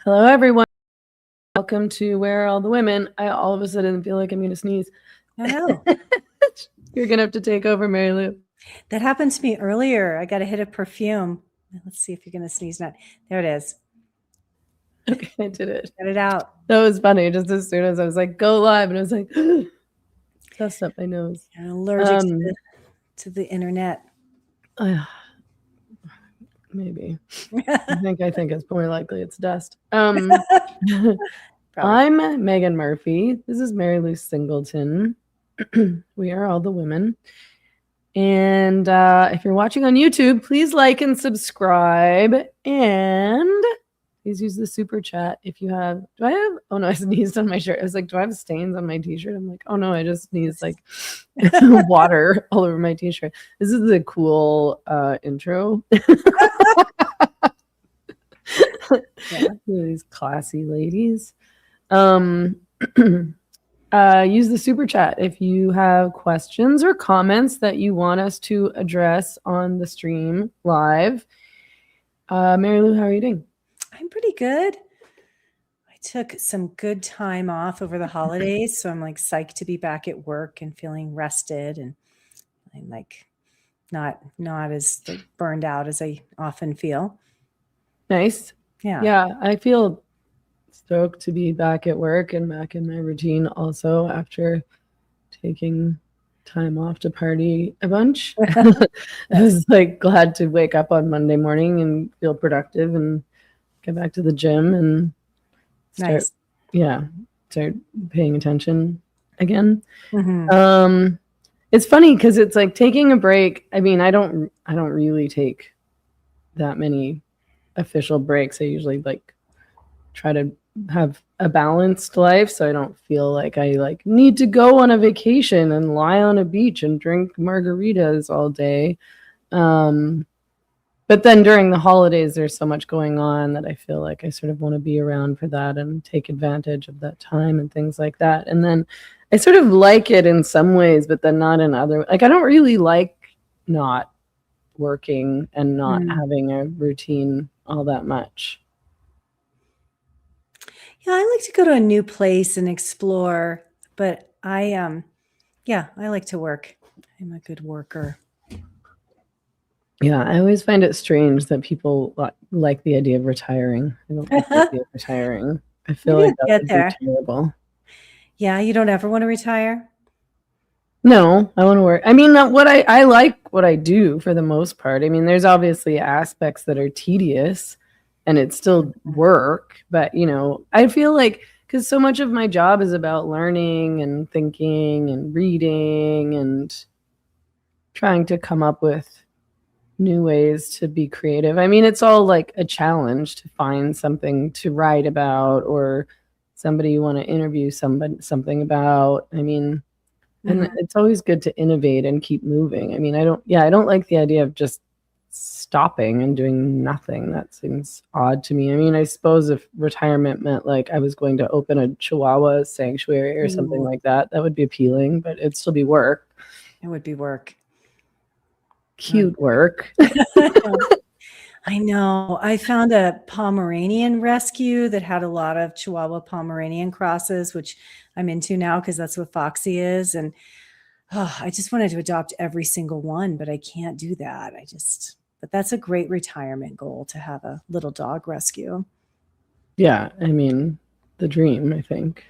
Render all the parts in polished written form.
Hello, everyone. Welcome to Where Are All the Women? I all of a sudden feel like I'm going to sneeze. I know. You're going to have to take over, Mary Lou. That happened to me earlier. I got a hit of perfume. Let's see if you're going to sneeze now. There it is. Okay, I did it. Get it out. That was funny. Just as soon as I was like, go live, and I was like, dust up my nose. I'm allergic to the internet. Maybe. I think it's more likely it's dust. I'm Meghan Murphy. This is Mary Lou Singleton. We are all the women. And if you're watching on YouTube, please like and subscribe. And please use the super chat if you have. Do I have? Oh no, I sneezed on my shirt. I was like, do I have stains on my t-shirt? I'm like, oh no, I just sneezed like water all over my t-shirt. This is the cool intro. Yeah. These classy ladies. Use the super chat if you have questions or comments that you want us to address on the stream live. Mary Lou, how are you doing? I'm pretty good. I took some good time off over the holidays, so I'm like psyched to be back at work and feeling rested, and I'm like not as like burned out as I often feel. Nice. Yeah, I feel stoked to be back at work and back in my routine also after taking time off to party a bunch. I was like glad to wake up on Monday morning and feel productive and get back to the gym and start paying attention again. Mm-hmm. It's funny because it's like taking a break. I mean, I don't really take that many official breaks. I usually like try to have a balanced life, so I don't feel like I like need to go on a vacation and lie on a beach and drink margaritas all day. But then during the holidays, there's so much going on that I feel like I sort of want to be around for that and take advantage of that time and things like that. And then I sort of like it in some ways, but then not in other. Like I don't really like not working and not having a routine all that much. Yeah, I like to go to a new place and explore, but I like to work. I'm a good worker. Yeah, I always find it strange that people like the idea of retiring. I don't like the idea of retiring. I feel like that would be terrible. Yeah, you don't ever want to retire? No, I want to work. I mean, what I like what I do for the most part. I mean, there's obviously aspects that are tedious and it's still work, but you know, I feel like because so much of my job is about learning and thinking and reading and trying to come up with new ways to be creative. I mean, it's all like a challenge to find something to write about or somebody you want to interview something about. I mean, and it's always good to innovate and keep moving. I mean, I don't like the idea of just stopping and doing nothing. That seems odd to me. I mean, I suppose if retirement meant like I was going to open a Chihuahua sanctuary or something like that, that would be appealing, but it'd still be work. It would be work. Cute work. I know. I found a Pomeranian rescue that had a lot of Chihuahua Pomeranian crosses, which I'm into now because that's what Foxy is. And I just wanted to adopt every single one, but I can't do that. But that's a great retirement goal to have a little dog rescue. Yeah. I mean, the dream, I think.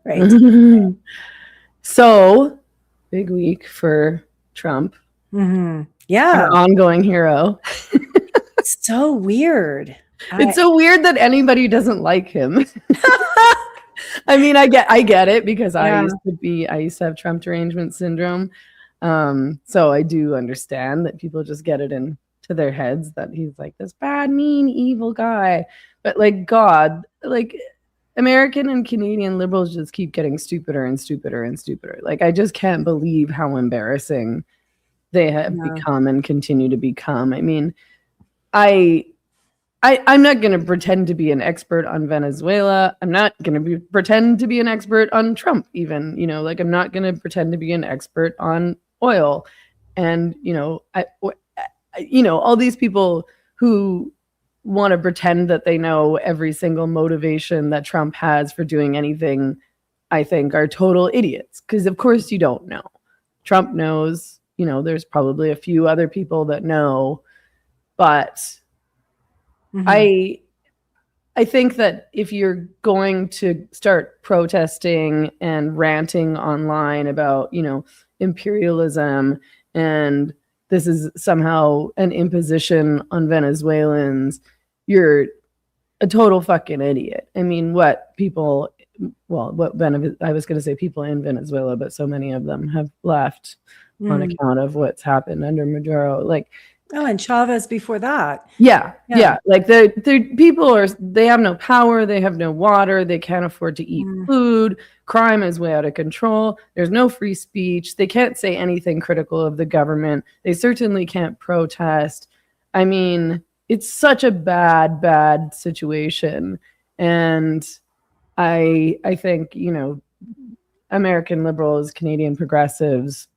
Right. So, big week for Trump. Yeah. Our ongoing hero. It's so weird. It's so weird that anybody doesn't like him. I mean, I get it because I used to have Trump derangement syndrome. So I do understand that people just get it into their heads that he's like this bad, mean, evil guy. But like God, like American and Canadian liberals just keep getting stupider and stupider and stupider. Like I just can't believe how embarrassing they have become and continue to become. I mean, I'm not going to pretend to be an expert on Venezuela. I'm not going to pretend to be an expert on Trump even, you know, like I'm not going to pretend to be an expert on oil. And, you know, all these people who want to pretend that they know every single motivation that Trump has for doing anything, I think, are total idiots. Because of course you don't know. Trump knows, you know, there's probably a few other people that know, but I think that if you're going to start protesting and ranting online about, you know, imperialism and this is somehow an imposition on Venezuelans, you're a total fucking idiot. I mean, I was going to say people in Venezuela, but so many of them have left on account of what's happened under Maduro. Like, oh, and Chavez before that. Yeah. Like the people they have no power, they have no water, they can't afford to eat food. Crime is way out of control. There's no free speech. They can't say anything critical of the government. They certainly can't protest. I mean, it's such a bad situation. And I think, you know, American liberals, Canadian progressives,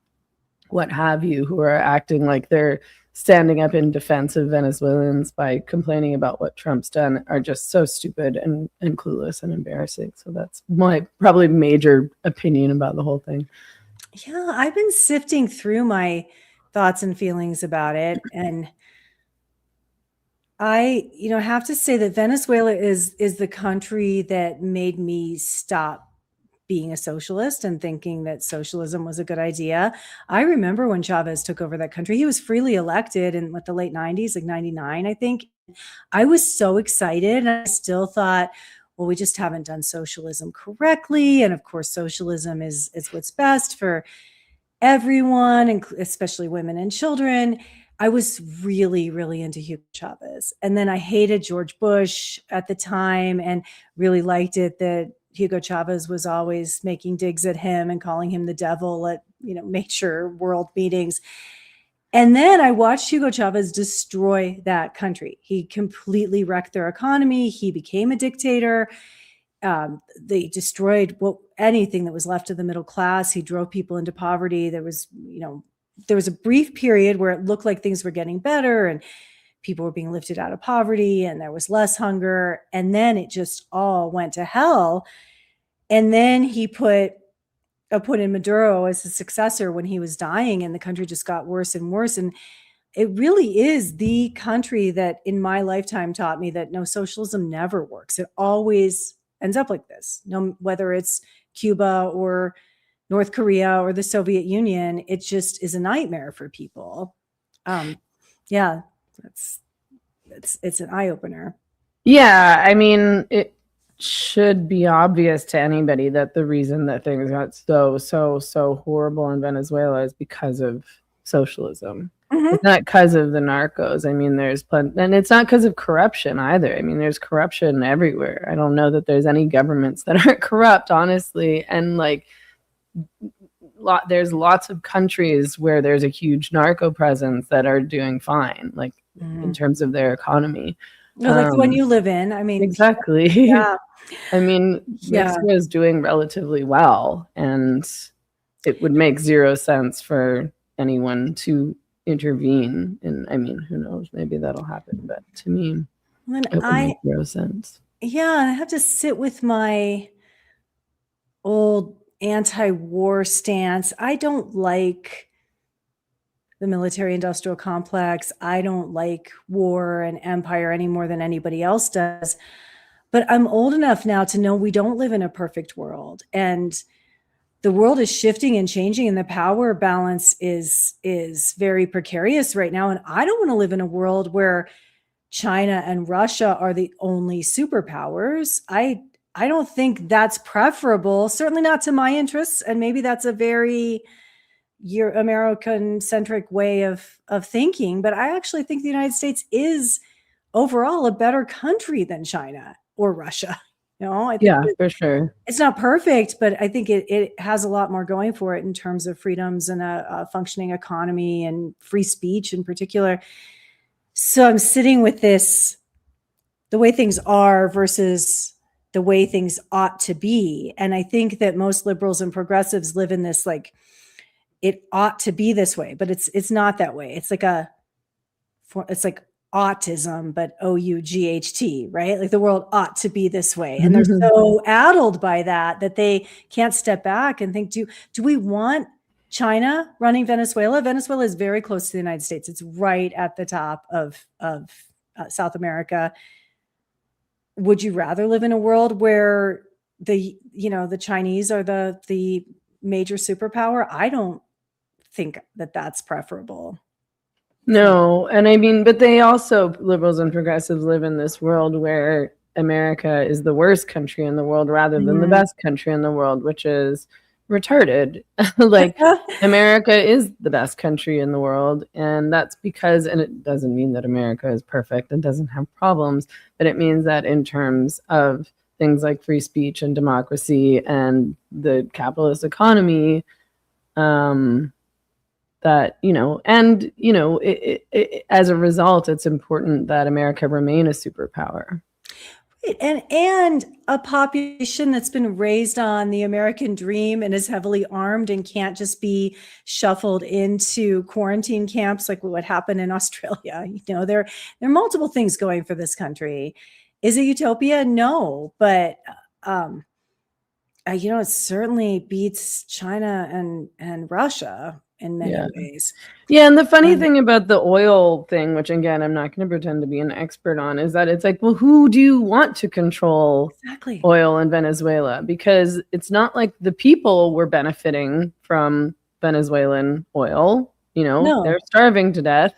what have you, who are acting like they're standing up in defense of Venezuelans by complaining about what Trump's done are just so stupid and clueless and embarrassing. So that's my probably major opinion about the whole thing. Yeah, I've been sifting through my thoughts and feelings about it. And I, you know, have to say that Venezuela is the country that made me stop being a socialist and thinking that socialism was a good idea. I remember when Chavez took over that country, he was freely elected in the late 90s, like 99, I think. I was so excited. And I still thought, well, we just haven't done socialism correctly. And of course, socialism is what's best for everyone, and especially women and children. I was really, really into Hugo Chavez. And then I hated George Bush at the time and really liked it that Hugo Chavez was always making digs at him and calling him the devil at, you know, major world meetings. And then I watched Hugo Chavez destroy that country. He completely wrecked their economy. He became a dictator. They destroyed anything that was left of the middle class. He drove people into poverty. There was a brief period where it looked like things were getting better and people were being lifted out of poverty and there was less hunger. And then it just all went to hell. And then he put in Maduro as his successor when he was dying, and the country just got worse and worse. And it really is the country that in my lifetime taught me that no, socialism never works. It always ends up like this. No, whether it's Cuba or North Korea or the Soviet Union, it just is a nightmare for people. Yeah, it's an eye opener. Yeah, I mean, it should be obvious to anybody that the reason that things got so horrible in Venezuela is because of socialism. It's not because of the narcos. I mean, there's plenty, and it's not because of corruption either. I mean, there's corruption everywhere. I don't know that there's any governments that aren't corrupt, honestly. And like, there's lots of countries where there's a huge narco presence that are doing fine, like in terms of their economy. No, like the one you live in. I mean, exactly. Yeah. I mean, Mexico is doing relatively well, and it would make zero sense for anyone to intervene. And I mean, who knows? Maybe that'll happen. But to me, it would make zero sense. Yeah, I have to sit with my old anti-war stance. I don't like the military-industrial complex. I don't like war and empire any more than anybody else does. But I'm old enough now to know we don't live in a perfect world. And the world is shifting and changing, and the power balance is very precarious right now. And I don't want to live in a world where China and Russia are the only superpowers. I don't think that's preferable, certainly not to my interests. And maybe that's a very American-centric way of thinking. But I actually think the United States is overall a better country than China or Russia. You know, I think for sure. It's not perfect, but I think it has a lot more going for it in terms of freedoms and a functioning economy and free speech in particular. So I'm sitting with this, the way things are versus the way things ought to be. And I think that most liberals and progressives live in this, like, it ought to be this way, but it's not that way. It's like autism, but OUGHT, right? Like the world ought to be this way. And they're so addled by that they can't step back and think, do we want China running Venezuela? Venezuela is very close to the United States. It's right at the top of South America. Would you rather live in a world where the Chinese are the major superpower? I don't think that that's preferable. No. And I mean, but they also, liberals and progressives, live in this world where America is the worst country in the world rather than the best country in the world, which is retarded. Like, America is the best country in the world. And that's because, and it doesn't mean that America is perfect and doesn't have problems, but it means that in terms of things like free speech and democracy and the capitalist economy, that, as a result, it's important that America remain a superpower. And a population that's been raised on the American dream and is heavily armed and can't just be shuffled into quarantine camps like what happened in Australia. There are multiple things going for this country. Is it utopia? No, but it certainly beats China and Russia in many ways. Yeah, and the funny thing about the oil thing, which again, I'm not going to pretend to be an expert on, is that it's like, well, who do you want to control oil in Venezuela? Because it's not like the people were benefiting from Venezuelan oil. No. They're starving to death.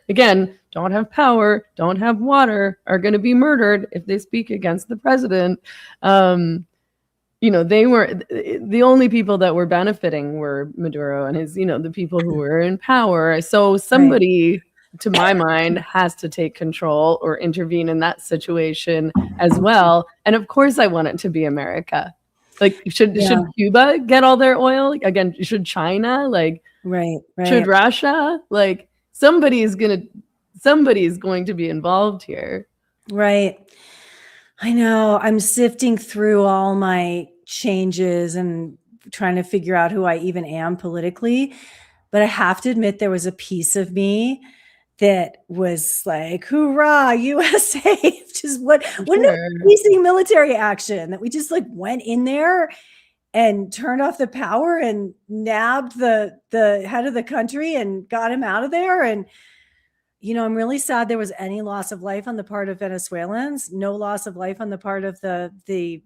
Again, don't have power, don't have water, are going to be murdered if they speak against the president. They were the only people that were benefiting were Maduro and his, the people who were in power. So somebody, to my mind, has to take control or intervene in that situation as well. And of course, I want it to be America. Like, should Cuba get all their oil? Again, should China? Like, right. Should Russia? Like, somebody's going to be involved here. Right. I know. I'm sifting through all my changes and trying to figure out who I even am politically. But I have to admit, there was a piece of me that was like, hoorah, USA, just what an amazing military action that we just like went in there and turned off the power and nabbed the head of the country and got him out of there. And I'm really sad there was any loss of life on the part of Venezuelans, no loss of life on the part of the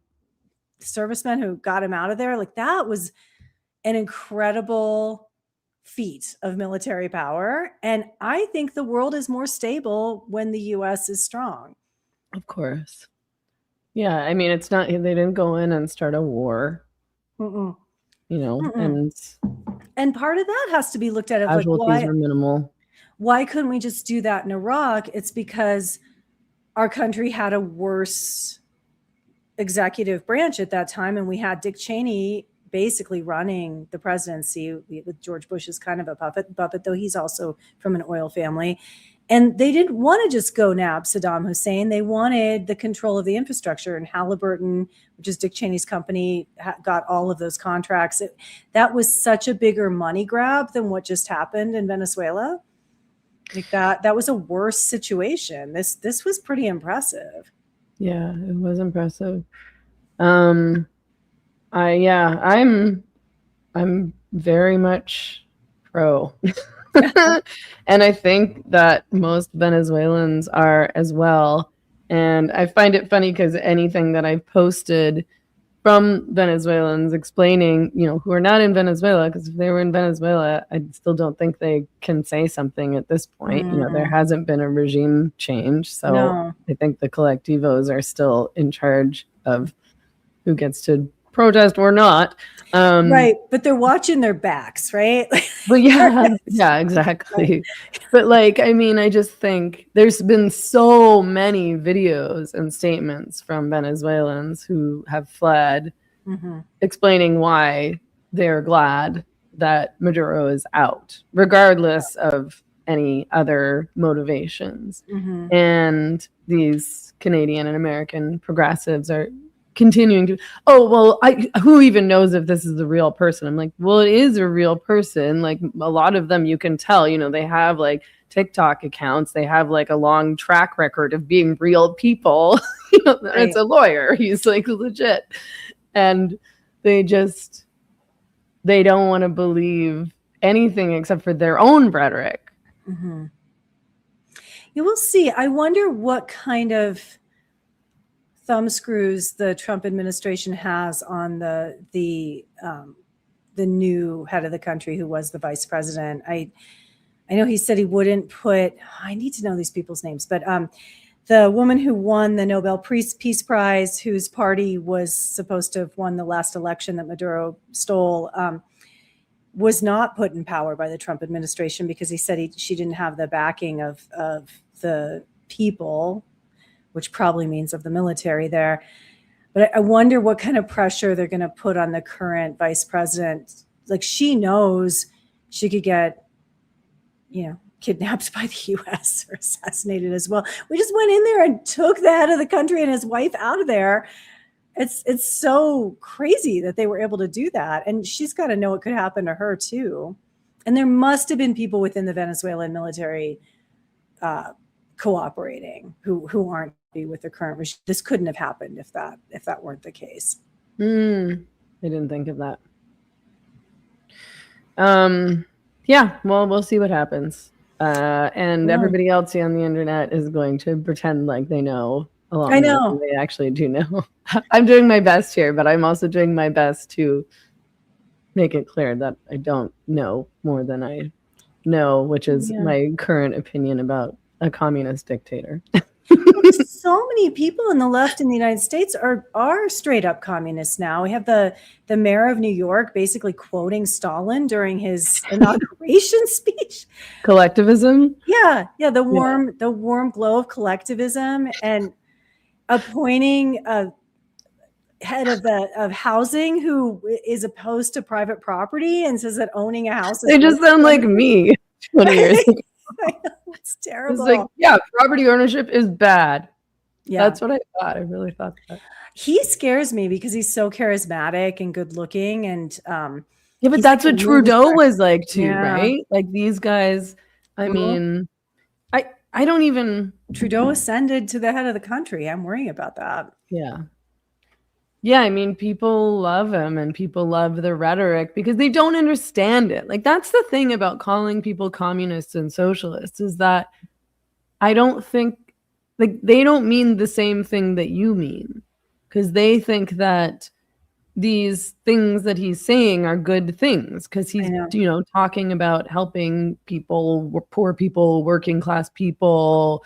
servicemen who got him out of there. Like, that was an incredible feat of military power. And I think the world is more stable when the US is strong. Of course. Yeah. I mean, it's not, they didn't go in and start a war, and part of that has to be looked at. Casualties were minimal. Why couldn't we just do that in Iraq? It's because our country had a worse executive branch at that time. And we had Dick Cheney basically running the presidency with George Bush as kind of a puppet, though he's also from an oil family. And they didn't want to just go nab Saddam Hussein. They wanted the control of the infrastructure. And Halliburton, which is Dick Cheney's company, got all of those contracts. That was such a bigger money grab than what just happened in Venezuela. Like that was a worse situation. This was pretty impressive. Yeah, it was impressive. I'm very much pro. And I think that most Venezuelans are as well. And I find it funny because anything that I've posted from Venezuelans explaining, who are not in Venezuela, because if they were in Venezuela, I still don't think they can say something at this point. There hasn't been a regime change. So no. I think the collectivos are still in charge of who gets to protest or not. Right. But they're watching their backs, right? But yeah, exactly. But I just think there's been so many videos and statements from Venezuelans who have fled, explaining why they're glad that Maduro is out, regardless of any other motivations. And these Canadian and American progressives are continuing to, who even knows if this is a real person? I'm like, well, it is a real person. Like a lot of them, you can tell, they have like TikTok accounts. They have like a long track record of being real people. Right. It's a lawyer. He's like legit. And they don't want to believe anything except for their own rhetoric. Mm-hmm. You will see. I wonder what kind of thumbscrews the Trump administration has on the new head of the country who was the vice president. I know he said he wouldn't put, I need to know these people's names, but the woman who won the Nobel Peace Prize, whose party was supposed to have won the last election that Maduro stole, was not put in power by the Trump administration because he said she didn't have the backing of the people, which probably means of the military there. But I wonder what kind of pressure they're going to put on the current vice president. Like, she knows she could get, kidnapped by the U.S. or assassinated as well. We just went in there and took the head of the country and his wife out of there. It's so crazy that they were able to do that. And she's got to know what could happen to her too. And there must have been people within the Venezuelan military cooperating who aren't happy with the current regime. This couldn't have happened if that weren't the case. I didn't think of that. Yeah, well, we'll see what happens. And everybody else on the internet is going to pretend like they know a lot more than they actually do know. I'm doing my best here, but I'm also doing my best to make it clear that I don't know more than I know, which is my current opinion about a communist dictator. So many people in the left in the United States are straight up communists now. We have the mayor of New York basically quoting Stalin during his inauguration speech. Collectivism? Yeah. The warm glow of collectivism, and appointing a head of housing who is opposed to private property and says that owning a house is— they just sound like me 20 years ago. I know, it's terrible. It's like, property ownership is bad. Yeah. That's what I thought. I really thought that. He scares me because he's so charismatic and good looking. And but that's what Trudeau was like too, right? Like these guys, I mean, I don't even— Trudeau ascended to the head of the country. I'm worrying about that. Yeah, I mean, people love him and people love the rhetoric because they don't understand it. Like, that's the thing about calling people communists and socialists, is that I don't think, like, they don't mean the same thing that you mean, because they think that these things that he's saying are good things because he's, talking about helping people, poor people, working class people,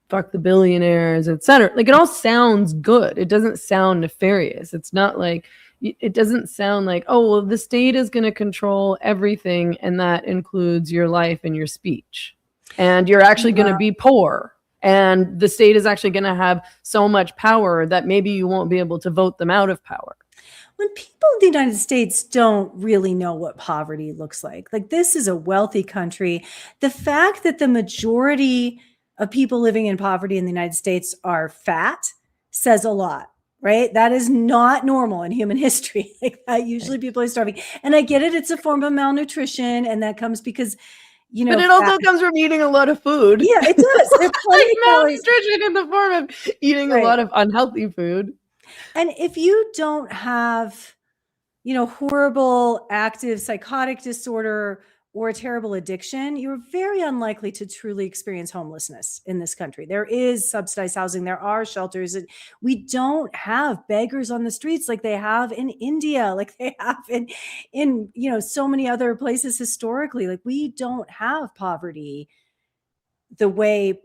fuck the billionaires, etc. Like, it all sounds good. It doesn't sound nefarious. It's not like, it doesn't sound like, oh, well, the state is going to control everything, and that includes your life and your speech. And you're actually going to be poor. And the state is actually going to have so much power that maybe you won't be able to vote them out of power. When people in the United States don't really know what poverty looks like this is a wealthy country. The fact that the majority of people living in poverty in the United States are fat says a lot, right? That is not normal in human history. Usually people are starving. And I get it. It's a form of malnutrition. And that comes because, but it also comes from eating a lot of food. Yeah, it does. There's plenty of malnutrition in the form of eating a lot of unhealthy food. And if you don't have, horrible active psychotic disorder or a terrible addiction, you're very unlikely to truly experience homelessness in this country. There is subsidized housing. There are shelters. And we don't have beggars on the streets like they have in India, like they have in so many other places historically. Like, we don't have poverty the way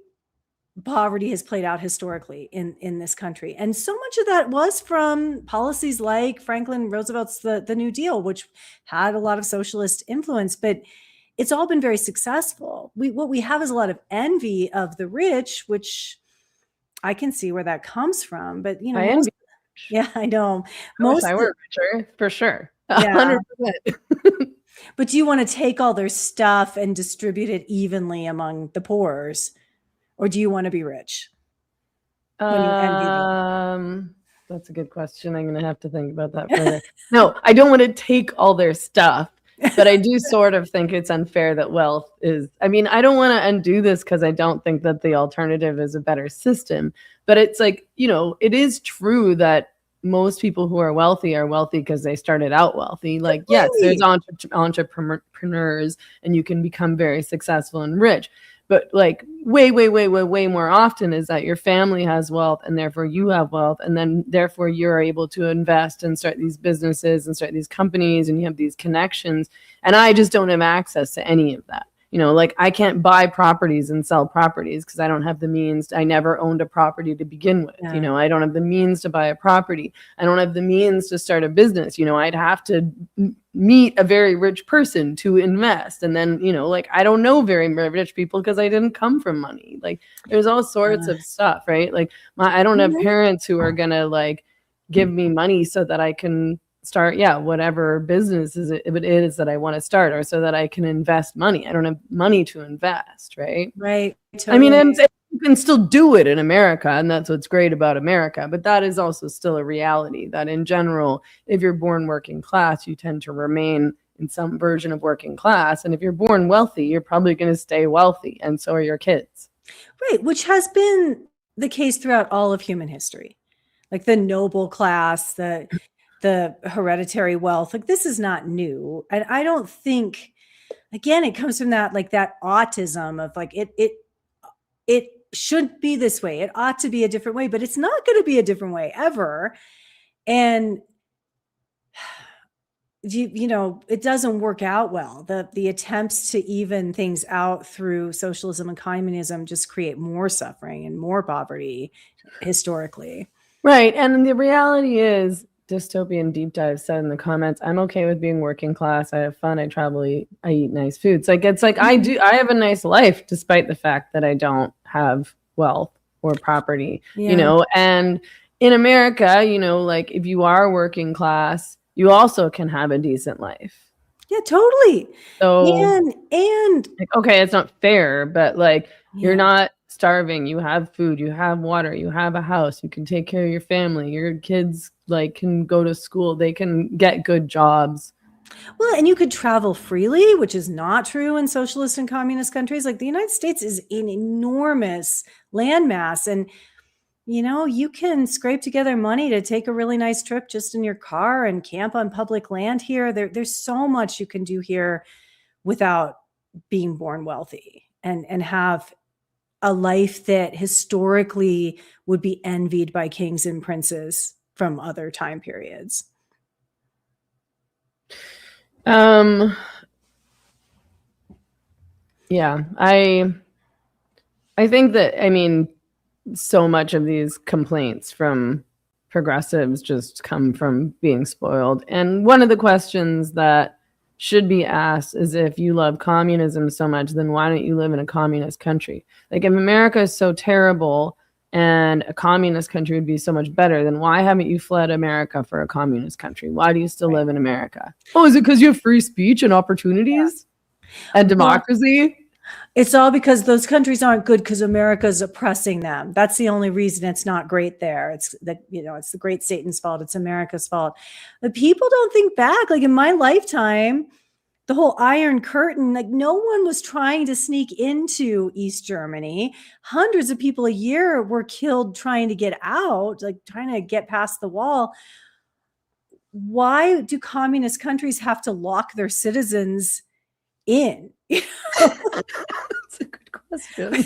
poverty has played out historically in this country. And so much of that was from policies like Franklin Roosevelt's the New Deal, which had a lot of socialist influence, but it's all been very successful. What we have is a lot of envy of the rich, which I can see where that comes from. But I envy. Yeah, I know. I wish I were richer, for sure. Yeah. 100%. But do you want to take all their stuff and distribute it evenly among the poors? Or do you want to be rich? I That's a good question. I'm going to have to think about that further. No, I don't want to take all their stuff, but I do sort of think it's unfair that wealth is, I mean, I don't want to undo this because I don't think that the alternative is a better system, but it's like, you know, it is true that most people who are wealthy because they started out wealthy. Like, yes, there's entrepreneurs and you can become very successful and rich. But like way more often is that your family has wealth and therefore you have wealth. And then therefore you're able to invest and start these businesses and start these companies and you have these connections. And I just don't have access to any of that. You know, like I can't buy properties and sell properties because I don't have the means. I never owned a property to begin with. You know, I don't have the means to buy a property. I don't have the means to start a business. You know, I'd have to meet a very rich person to invest. And then, you know, like I don't know very rich people because I didn't come from money. Like there's all sorts of stuff, right? Like I don't have parents who are going to like give me money so that I can start whatever business it is that I want to start, or so that I can invest money. I don't have money to invest, right? Totally. I mean, you can still do it in America, and that's what's great about America, but that is also still a reality that in general, if you're born working class, you tend to remain in some version of working class, and if you're born wealthy, you're probably going to stay wealthy, and so are your kids. Right, which has been the case throughout all of human history. Like the noble class, the hereditary wealth, like this is not new. And I don't think, again, it comes from that, like that autism of like, it should be this way. It ought to be a different way, but it's not going to be a different way ever. And you know, it doesn't work out well. The attempts to even things out through socialism and communism just create more suffering and more poverty historically. Right. And the reality is, Dystopian Deep Dive said in the comments, I'm okay with being working class. I have fun. I travel. I eat nice foods. Like it's like I have a nice life despite the fact that I don't have wealth or property, you know. And in America, you know, like if you are working class, you also can have a decent life. Yeah, totally. So and like, okay, it's not fair, but like you're not starving. You have food, you have water, you have a house, you can take care of your family, your kids like can go to school, they can get good jobs. Well, and you could travel freely, which is not true in socialist and communist countries. Like the United States is an enormous landmass, and you know, you can scrape together money to take a really nice trip just in your car and camp on public land here. There's so much you can do here without being born wealthy and have a life that historically would be envied by kings and princes from other time periods. Yeah, I think that, I mean, so much of these complaints from progressives just come from being spoiled. And one of the questions that should be asked is, if you love communism so much, then why don't you live in a communist country? Like if America is so terrible and a communist country would be so much better, then why haven't you fled America for a communist country? Why do you still live in America? Oh, is it because you have free speech and opportunities and democracy? It's all because those countries aren't good because America's oppressing them. That's the only reason it's not great there. It's that, you know, it's the great Satan's fault. It's America's fault. The people don't think back. Like in my lifetime, the whole Iron Curtain, like no one was trying to sneak into East Germany. Hundreds of people a year were killed trying to get out, like trying to get past the wall. Why do communist countries have to lock their citizens in? That's a good question.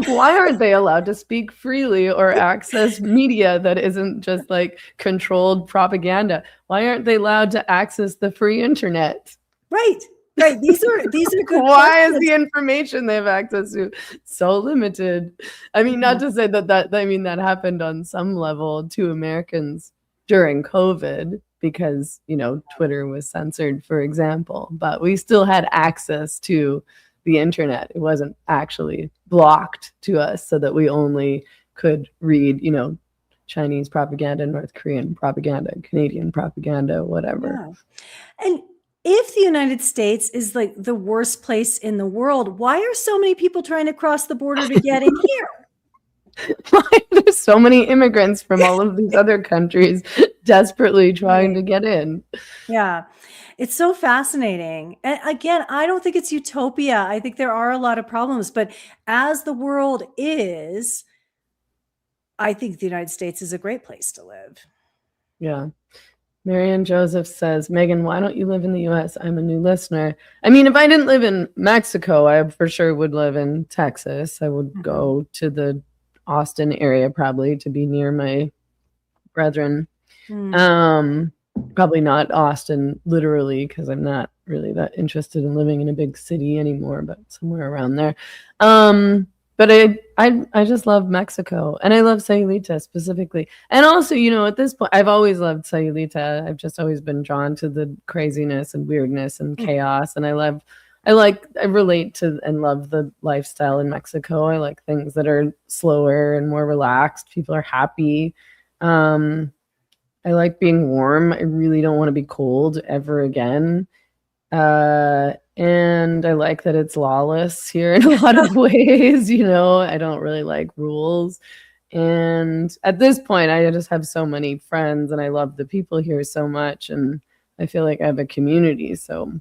Why aren't they allowed to speak freely or access media that isn't just like controlled propaganda? Why aren't they allowed to access the free internet? Right. These are good. Why is the information they have access to so limited? I mean, not to say that happened on some level to Americans during COVID, because, you know, Twitter was censored, for example, but we still had access to the internet. It wasn't actually blocked to us so that we only could read, you know, Chinese propaganda, North Korean propaganda, Canadian propaganda, whatever. Yeah. And if the United States is like the worst place in the world, why are so many people trying to cross the border to get in here? There's so many immigrants from all of these other countries desperately trying to get in. Yeah. It's so fascinating. And again, I don't think it's utopia. I think there are a lot of problems, but as the world is, I think the United States is a great place to live. Yeah. Marianne Joseph says, Meghan, why don't you live in the US? I'm a new listener. I mean, if I didn't live in Mexico, I for sure would live in Texas. I would go to the Austin area probably to be near my brethren. Probably not Austin literally, because I'm not really that interested in living in a big city anymore, but somewhere around there. But I just love Mexico, and I love Sayulita specifically. And also, you know, at this point, I've always loved Sayulita. I've just always been drawn to the craziness and weirdness and chaos. And I relate to and love the lifestyle in Mexico. I like things that are slower and more relaxed. People are happy. I like being warm. I really don't want to be cold ever again. And I like that it's lawless here in a lot of ways. You know, I don't really like rules. And at this point, I just have so many friends and I love the people here so much. And I feel like I have a community. So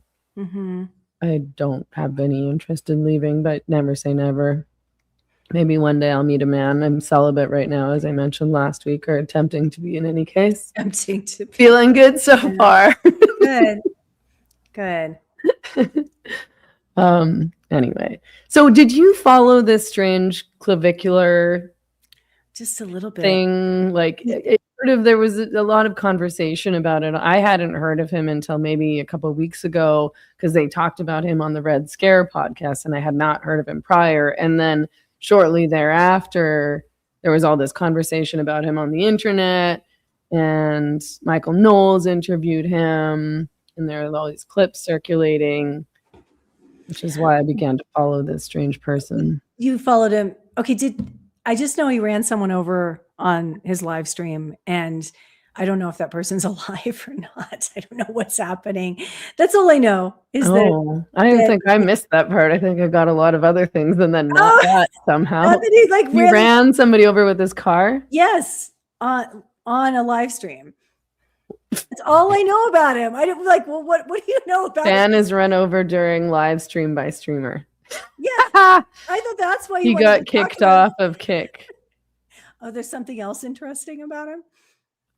I don't have any interest in leaving, but never say never. Maybe one day I'll meet a man. I'm celibate right now, as I mentioned last week, or attempting to be in any case. Attempting to be. Feeling good so far. Good. Anyway, so did you follow this strange clavicular just a little bit thing? Like there was a lot of conversation about it. I hadn't heard of him until maybe a couple of weeks ago because they talked about him on the Red Scare podcast, and I had not heard of him prior. And then shortly thereafter, there was all this conversation about him on the internet, and Michael Knowles interviewed him, and there are all these clips circulating, which is why I began to follow this strange person. You followed him. Okay, I just know he ran someone over on his live stream, and I don't know if that person's alive or not. I don't know what's happening. That's all I know. I think I missed that part. I think I got a lot of other things and then not that somehow. Not that he ran somebody over with his car? Yes, on a live stream. That's all I know about him. I don't well, what do you know about Fan is run over during live stream by streamer. Yeah. I thought that's why he got kicked off of Kick. Oh, there's something else interesting about him?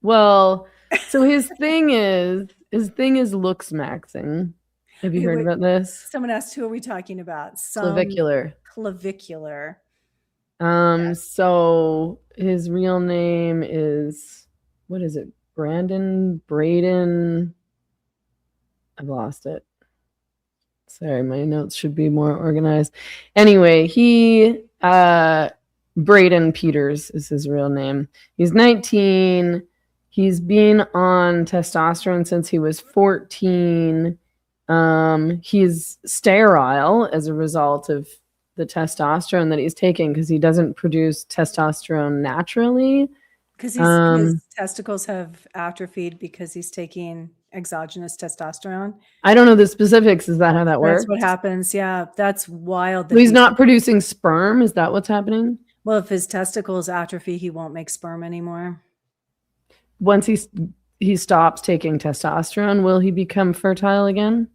Well, so his thing is looks maxing. Have you heard about this? Someone asked, who are we talking about? Clavicular. Clavicular. So his real name is, what is it? Braden. I've lost it. Sorry, my notes should be more organized. Anyway, Braden Peters is his real name. He's 19. He's been on testosterone since he was 14. He's sterile as a result of the testosterone that he's taking because he doesn't produce testosterone naturally. Because his testicles have atrophied because he's taking exogenous testosterone. I don't know the specifics. Is that how that works? That's what happens. Yeah, that's wild. So he's not producing sperm. Is that what's happening? Well, if his testicles atrophy, he won't make sperm anymore. Once he stops taking testosterone, will he become fertile again?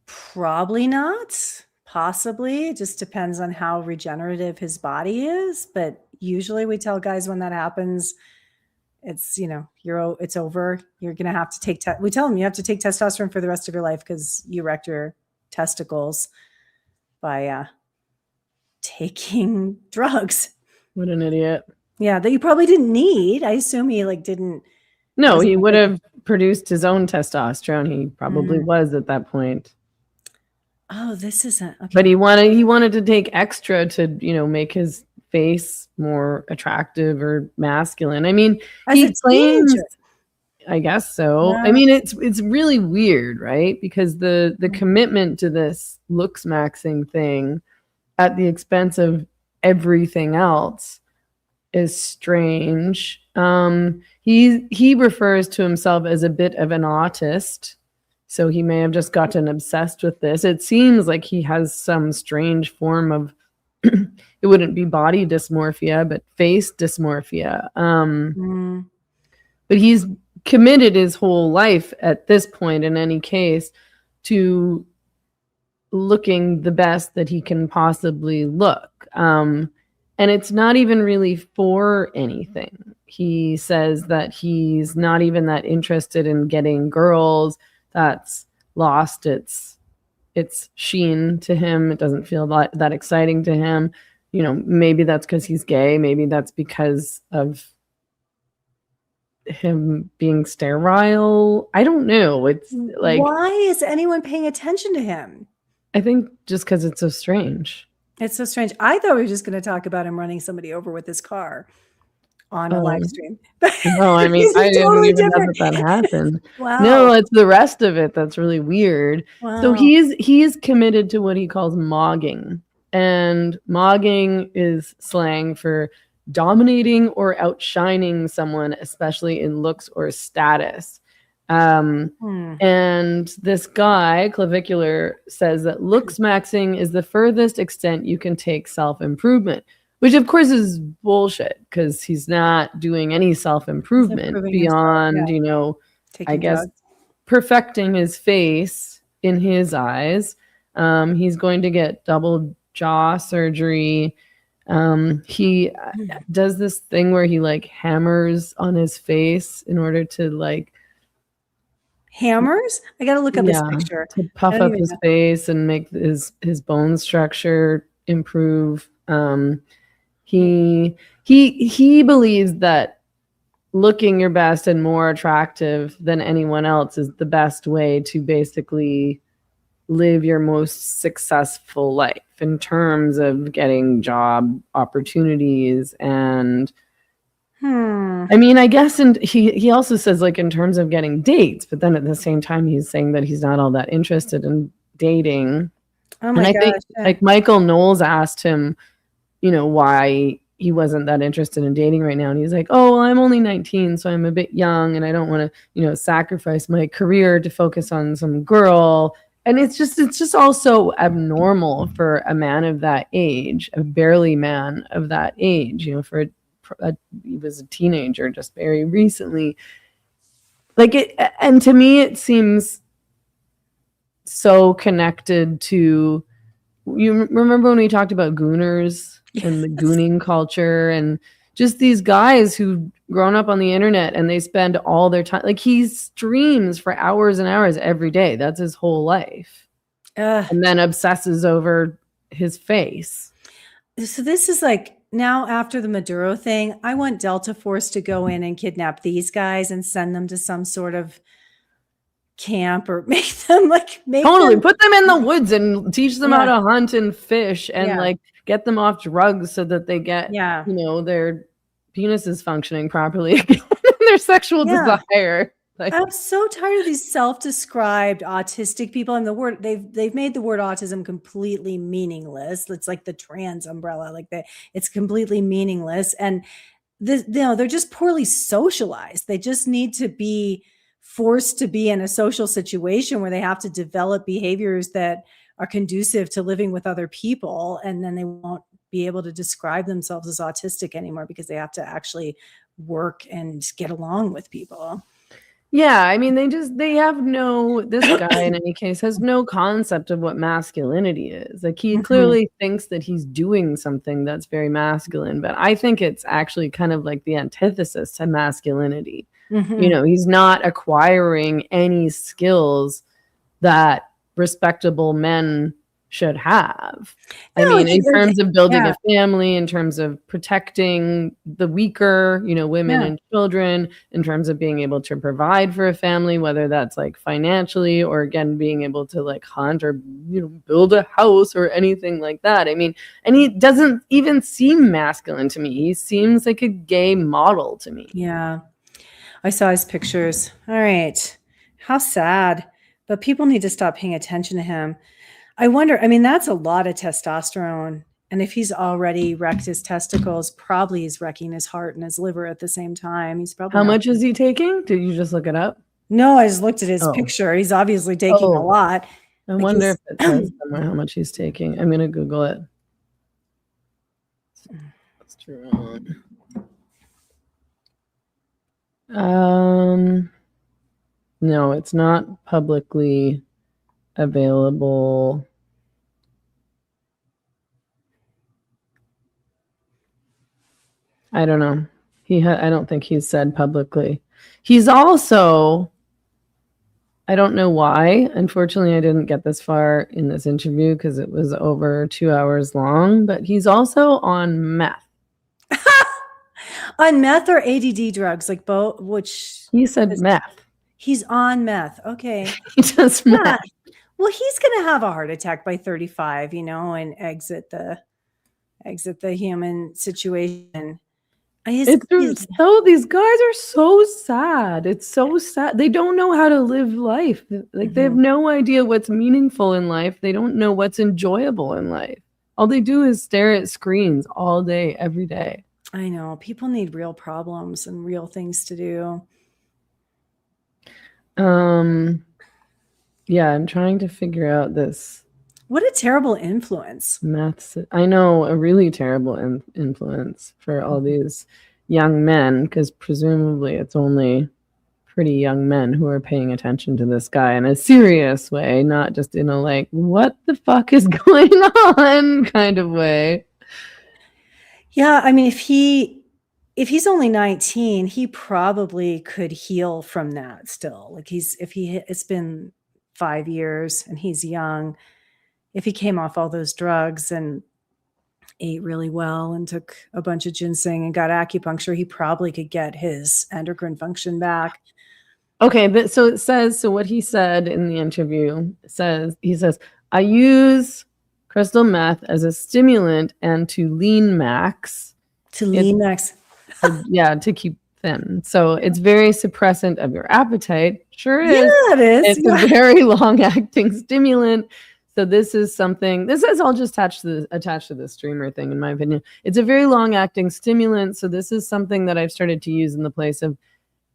Probably not. Possibly. It just depends on how regenerative his body is. But usually we tell guys when that happens, it's, it's over. You're going to have to take, we tell them you have to take testosterone for the rest of your life because you wrecked your testicles by taking drugs. What an idiot. Yeah, that you probably didn't need. I assume he didn't. No, he would have produced his own testosterone. He probably was at that point. Oh, this isn't. Okay. But he wanted to take extra to, make his face more attractive or masculine. I mean, he claims, I guess so. Yeah. I mean, it's really weird, right? Because the commitment to this looks maxing thing at the expense of everything else is strange. He refers to himself as a bit of an autist. So he may have just gotten obsessed with this. It seems like he has some strange form of it wouldn't be body dysmorphia, but face dysmorphia. But he's committed his whole life at this point, in any case, to looking the best that he can possibly look. And it's not even really for anything. He says that he's not even that interested in getting girls. That's lost its sheen to him. It doesn't feel that exciting to him. You know, maybe that's because he's gay. Maybe that's because of him being sterile. I don't know. It's like, why is anyone paying attention to him? I think just because it's so strange. It's so strange. I thought we were just going to talk about him running somebody over with his car on a live stream. No, I mean, I didn't even know that happened. Wow. No, it's the rest of it that's really weird. Wow. So he's committed to what he calls mogging. And mogging is slang for dominating or outshining someone, especially in looks or status. And this guy, Clavicular, says that looks maxing is the furthest extent you can take self-improvement, which of course is bullshit, because he's not doing any self-improvement beyond, you know, I guess, perfecting his face in his eyes. He's going to get double jaw surgery. He does this thing where he like hammers on his face in order to like hammers. I got to look up his picture to puff up his face and make his bone structure improve. He believes that looking your best and more attractive than anyone else is the best way to basically live your most successful life in terms of getting job opportunities. And I mean, I guess, and he also says like in terms of getting dates, but then at the same time he's saying that he's not all that interested in dating. Oh my gosh, think like Michael Knowles asked him, you know, why he wasn't that interested in dating right now, and he's like, oh, well, I'm only 19, so I'm a bit young, and I don't want to, you know, sacrifice my career to focus on some girl. And it's just all so abnormal for a man of that age, a barely man of that age, you know, he was a teenager just very recently. Like it, and to me, it seems so connected to, you remember when we talked about gooners and the gooning culture, and just these guys who've grown up on the internet and they spend all their time, like he streams for hours and hours every day. That's his whole life. And then obsesses over his face. So this is like, now after the Maduro thing, I want Delta Force to go in and kidnap these guys and send them to some sort of camp, or make them put them in the woods and teach them how to hunt and fish, and like get them off drugs so that they get, you know, their penis is functioning properly again, their sexual desire. Like, I'm so tired of these self-described autistic people, and the word they've made the word autism completely meaningless. It's like the trans umbrella, it's completely meaningless. And they're just poorly socialized. They just need to be forced to be in a social situation where they have to develop behaviors that are conducive to living with other people, and then they won't be able to describe themselves as autistic anymore because they have to actually work and get along with people. Yeah, I mean, they have this guy in any case has no concept of what masculinity is. Like he clearly thinks that he's doing something that's very masculine, but I think it's actually kind of like the antithesis to masculinity. You know, he's not acquiring any skills that respectable men should have. I mean, in terms of building a family, in terms of protecting the weaker, you know, women and children, in terms of being able to provide for a family, whether that's like financially or again, being able to like hunt or, you know, build a house or anything like that. I mean, and he doesn't even seem masculine to me. He seems like a gay model to me. Yeah. I saw his pictures. All right. How sad. But people need to stop paying attention to him. I wonder, I mean, that's a lot of testosterone. And if he's already wrecked his testicles, probably he's wrecking his heart and his liver at the same time. He's probably How much is he taking? Did you just look it up? No, I just looked at his picture. He's obviously taking a lot. I wonder if it says somewhere how much he's taking. I'm going to Google it. No, it's not publicly available. I don't know. I don't think he's said publicly. He's also, I don't know why. Unfortunately, I didn't get this far in this interview because it was over 2 hours long, but he's also on meth. On meth or ADD drugs, like both, which he said meth. He's on meth. Okay. He does meth. Well, he's going to have a heart attack by 35, and exit the human situation. These guys are so sad. It's so sad. They don't know how to live life. Like they have no idea what's meaningful in life. They don't know what's enjoyable in life. All they do is stare at screens all day, every day. I know. People need real problems and real things to do. Yeah, I'm trying to figure out this. What a terrible influence. Maths. I know, a really terrible influence for all these young men, because presumably it's only pretty young men who are paying attention to this guy in a serious way, not just in a like, what the fuck is going on kind of way. Yeah, I mean, if he's only 19, he probably could heal from that still. Like it's been 5 years and he's young. If he came off all those drugs and ate really well and took a bunch of ginseng and got acupuncture, he probably could get his endocrine function back. Okay, but so it says, so what he said in the interview he says, I use crystal meth as a stimulant and to lean max. Yeah, to keep thin. So it's very suppressant of your appetite. Sure is. Yeah, it is. It's a very long-acting stimulant. So this is all just attached to the streamer thing, in my opinion. It's a very long-acting stimulant. So this is something that I've started to use in the place of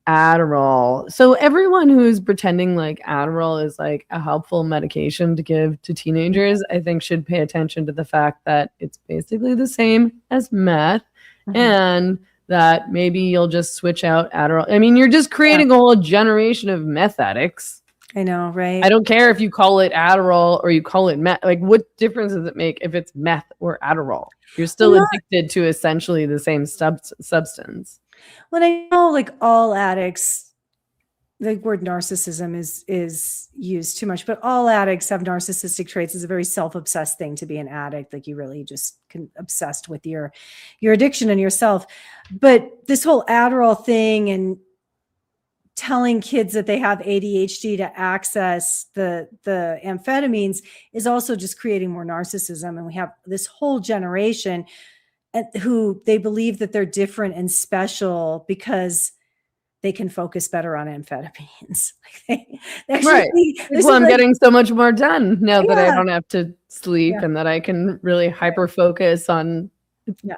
Adderall. So everyone who's pretending like Adderall is like a helpful medication to give to teenagers, I think should pay attention to the fact that it's basically the same as meth, and that maybe you'll just switch out Adderall. I mean, you're just creating a whole generation of meth addicts. I know, right? I don't care if you call it Adderall or you call it meth. Like, what difference does it make if it's meth or Adderall? You're still addicted to essentially the same substance. Well, I know, like, all addicts, the word narcissism is used too much, but all addicts have narcissistic traits. It's a very self-obsessed thing to be an addict. Like, you really just obsessed with your addiction and yourself. But this whole Adderall thing and telling kids that they have ADHD to access the amphetamines is also just creating more narcissism. And we have this whole generation who they believe that they're different and special because they can focus better on amphetamines. Right. Well, I'm getting so much more done now that I don't have to sleep and that I can really hyper focus on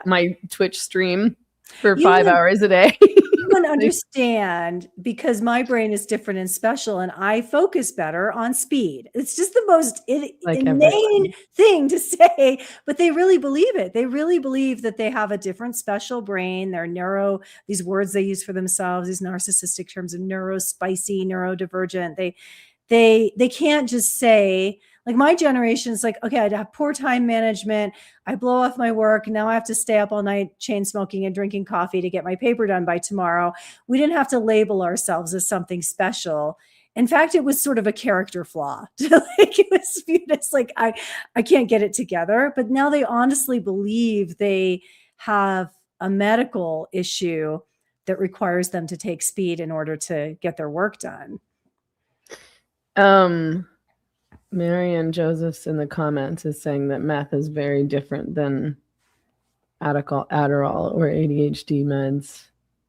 my Twitch stream for 5 hours a day. You wouldn't understand, because my brain is different and special and I focus better on speed. It's just the most inane thing to say, but they really believe it. They really believe that they have a different special brain. They're these words they use for themselves, these narcissistic terms of neurospicy, neurodivergent. They can't just say, like, my generation is like, okay, I have poor time management. I blow off my work. Now I have to stay up all night chain smoking and drinking coffee to get my paper done by tomorrow. We didn't have to label ourselves as something special. In fact, it was sort of a character flaw. Like, it was viewed as like, I can't get it together. But now they honestly believe they have a medical issue that requires them to take speed in order to get their work done. Marianne Josephs in the comments is saying that meth is very different than Adderall or ADHD meds.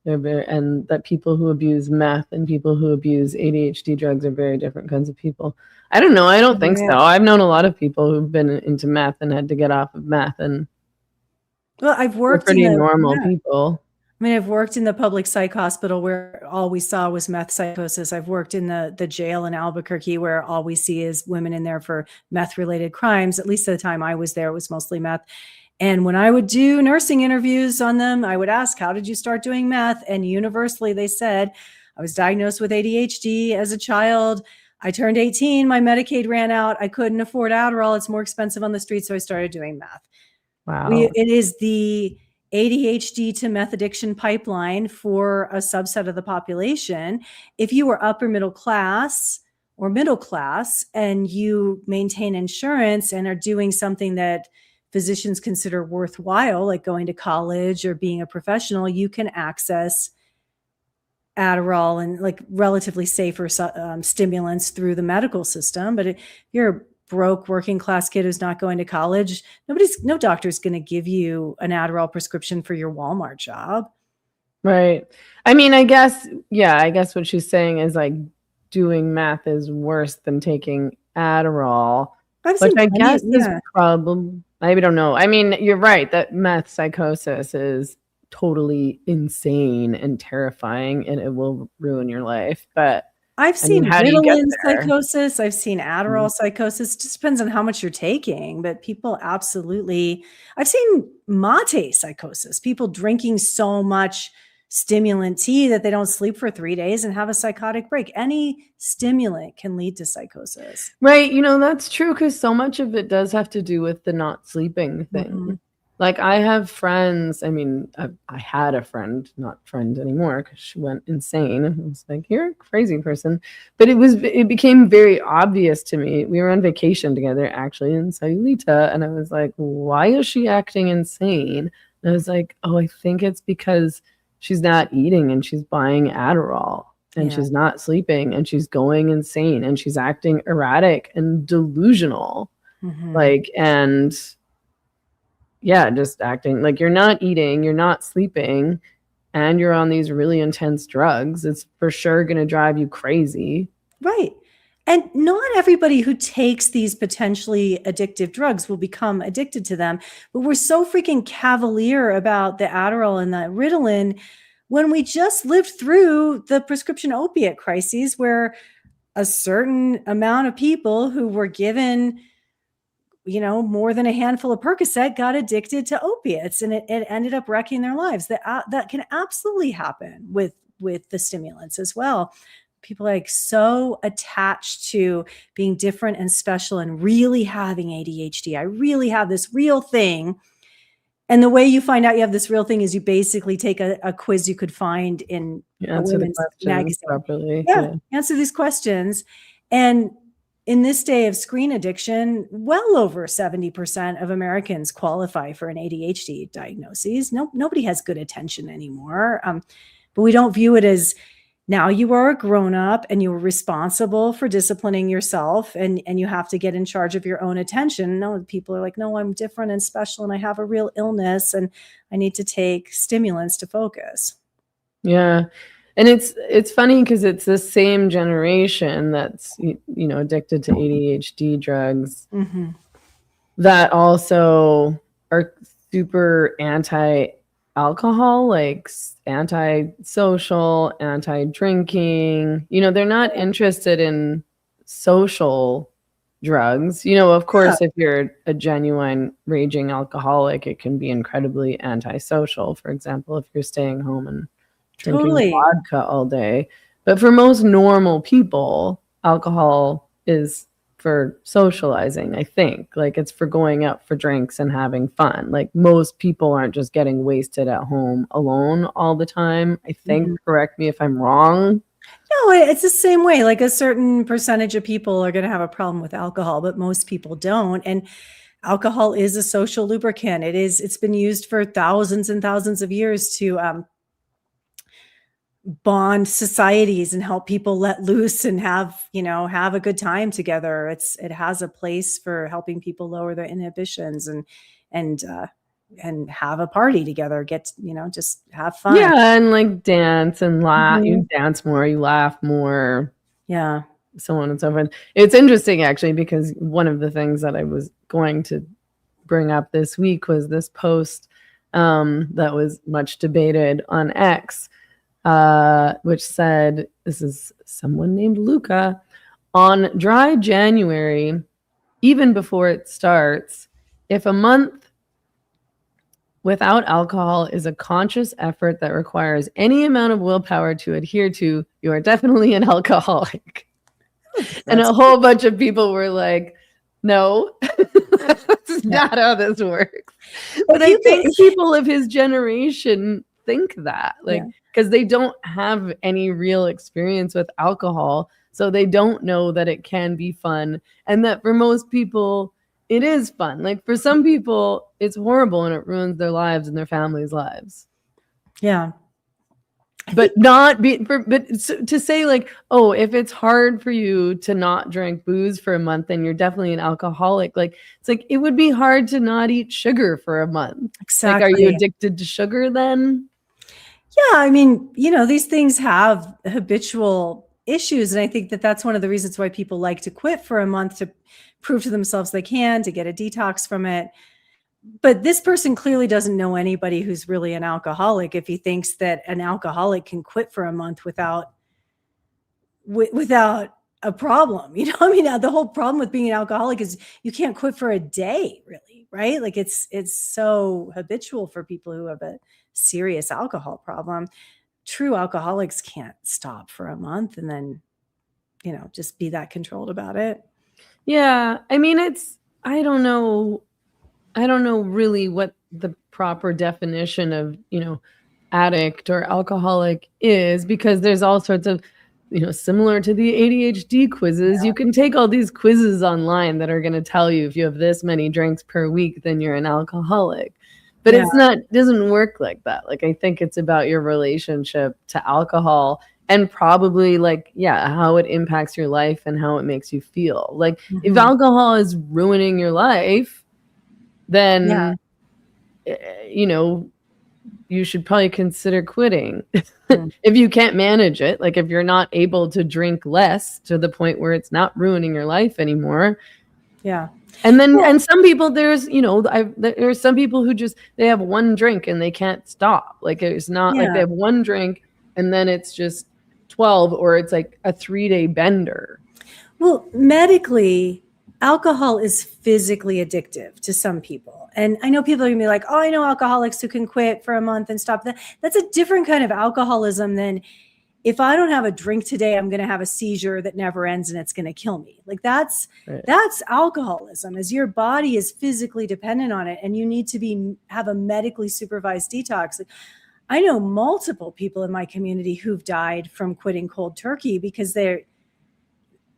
And that people who abuse meth and people who abuse ADHD drugs are very different kinds of people. I don't know. I don't think so. I've known a lot of people who've been into meth and had to get off of meth, and I've worked pretty normal people. I mean, I've worked in the public psych hospital where all we saw was meth psychosis. I've worked in the jail in Albuquerque where all we see is women in there for meth-related crimes. At least at the time I was there, it was mostly meth. And when I would do nursing interviews on them, I would ask, how did you start doing meth? And universally they said, I was diagnosed with ADHD as a child. I turned 18, my Medicaid ran out. I couldn't afford Adderall. It's more expensive on the street. So I started doing meth. Wow. It is the ADHD to meth addiction pipeline for a subset of the population. If you were upper middle class or middle class and you maintain insurance and are doing something that physicians consider worthwhile, like going to college or being a professional, you can access Adderall and like relatively safer stimulants through the medical system. But if you're a broke working class kid who's not going to college, no doctor's going to give you an Adderall prescription for your Walmart job. Right. I mean, I guess what she's saying is like doing meth is worse than taking Adderall, which I guess is probably, I don't know. I mean, you're right that meth psychosis is totally insane and terrifying and it will ruin your life. But I've seen Ritalin psychosis. I've seen Adderall psychosis. It just depends on how much you're taking, but people absolutely, I've seen mate psychosis, people drinking so much stimulant tea that they don't sleep for 3 days and have a psychotic break. Any stimulant can lead to psychosis. Right. You know, that's true because so much of it does have to do with the not sleeping thing. Mm-hmm. Like I have friends, I mean, I had a friend, not friend anymore because she went insane. I was like, you're a crazy person. But it became very obvious to me. We were on vacation together actually in Sayulita. And I was like, why is she acting insane? And I was like, oh, I think it's because she's not eating and she's buying Adderall and she's not sleeping and she's going insane and she's acting erratic and delusional. Mm-hmm. Like, and yeah, just acting like you're not eating, you're not sleeping, and you're on these really intense drugs. It's for sure going to drive you crazy. Right. And not everybody who takes these potentially addictive drugs will become addicted to them. But we're so freaking cavalier about the Adderall and the Ritalin when we just lived through the prescription opiate crises where a certain amount of people who were given more than a handful of Percocet got addicted to opiates and it ended up wrecking their lives. That can absolutely happen with the stimulants as well. People are like so attached to being different and special and really having ADHD. I really have this real thing. And the way you find out you have this real thing is you basically take a quiz you could find in a women's magazine. Properly. Yeah, answer these questions. And in this day of screen addiction, well over 70% of Americans qualify for an ADHD diagnosis. Nobody has good attention anymore. But we don't view it as now you are a grown-up and you're responsible for disciplining yourself and you have to get in charge of your own attention. No, people are like, no, I'm different and special and I have a real illness and I need to take stimulants to focus. Yeah. And it's funny because it's the same generation that's, addicted to ADHD drugs that also are super anti-alcohol, like anti-social, anti-drinking. They're not interested in social drugs. Of course, if you're a genuine raging alcoholic, it can be incredibly antisocial. For example, if you're staying home and drinking vodka all day. But for most normal people, alcohol is for socializing, I think. Like it's for going out for drinks and having fun. Like most people aren't just getting wasted at home alone all the time. I think, correct me if I'm wrong. No, it's the same way. Like a certain percentage of people are going to have a problem with alcohol, but most people don't. And alcohol is a social lubricant. It's been used for thousands and thousands of years to bond societies and help people let loose and have a good time together. It has a place for helping people lower their inhibitions and have a party together, just have fun. Yeah. And like dance and laugh, you dance more, you laugh more. Yeah. So on and so forth. It's interesting actually, because one of the things that I was going to bring up this week was this post that was much debated on X, which said, this is someone named Luca, on dry January, even before it starts, if a month without alcohol is a conscious effort that requires any amount of willpower to adhere to. You are definitely an alcoholic. And a whole bunch of people were like, no, that's not how this works. But I think people of his generation think that, like, because they don't have any real experience with alcohol. So they don't know that it can be fun, and that for most people, it is fun. Like for some people, it's horrible and it ruins their lives and their families' lives. Yeah. But to say like, oh, if it's hard for you to not drink booze for a month, then you're definitely an alcoholic. Like, it's like, it would be hard to not eat sugar for a month. Exactly. Like, are you addicted to sugar then? Yeah. I mean, these things have habitual issues. And I think that that's one of the reasons why people like to quit for a month, to prove to themselves they can, to get a detox from it. But this person clearly doesn't know anybody who's really an alcoholic if he thinks that an alcoholic can quit for a month without a problem. I mean, the whole problem with being an alcoholic is you can't quit for a day, really, right? Like it's so habitual for people who have a serious alcohol problem. True alcoholics can't stop for a month and then, just be that controlled about it. Yeah. I mean, I don't know really what the proper definition of, addict or alcoholic is, because there's all sorts of, similar to the ADHD quizzes, you can take all these quizzes online that are going to tell you if you have this many drinks per week, then you're an alcoholic. But it doesn't work like that. Like, I think it's about your relationship to alcohol and probably how it impacts your life and how it makes you feel. Like if alcohol is ruining your life, then, you should probably consider quitting. If you can't manage it, like if you're not able to drink less to the point where it's not ruining your life anymore. Yeah. And then, and some people, there's some people who they have one drink and they can't stop. Like it's not like they have one drink and then it's just 12, or it's like a 3-day bender. Well, medically, alcohol is physically addictive to some people. And I know people are gonna be like, oh, I know alcoholics who can quit for a month and stop. That's a different kind of alcoholism than, if I don't have a drink today, I'm going to have a seizure that never ends and it's going to kill me. Like that's alcoholism, as your body is physically dependent on it and you need to have a medically supervised detox. Like, I know multiple people in my community who've died from quitting cold turkey because their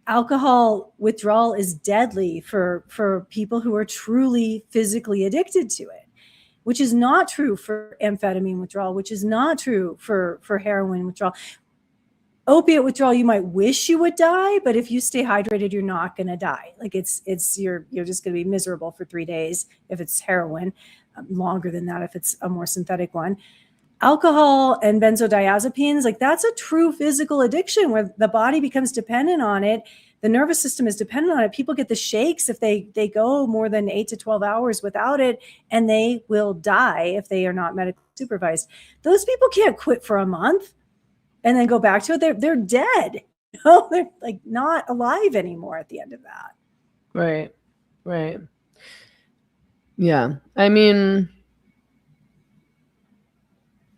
alcohol withdrawal is deadly for people who are truly physically addicted to it, which is not true for amphetamine withdrawal, which is not true for heroin withdrawal. Opiate withdrawal, you might wish you would die, but if you stay hydrated, you're not going to die. Like you're just going to be miserable for 3 days if it's heroin, longer than that if it's a more synthetic one. Alcohol and benzodiazepines, like that's a true physical addiction where the body becomes dependent on it. The nervous system is dependent on it. People get the shakes if they go more than 8 to 12 hours without it, and they will die if they are not medically supervised. Those people can't quit for a month and then go back to it. They're dead. They're like not alive anymore at the end of that. Right. Yeah. I mean,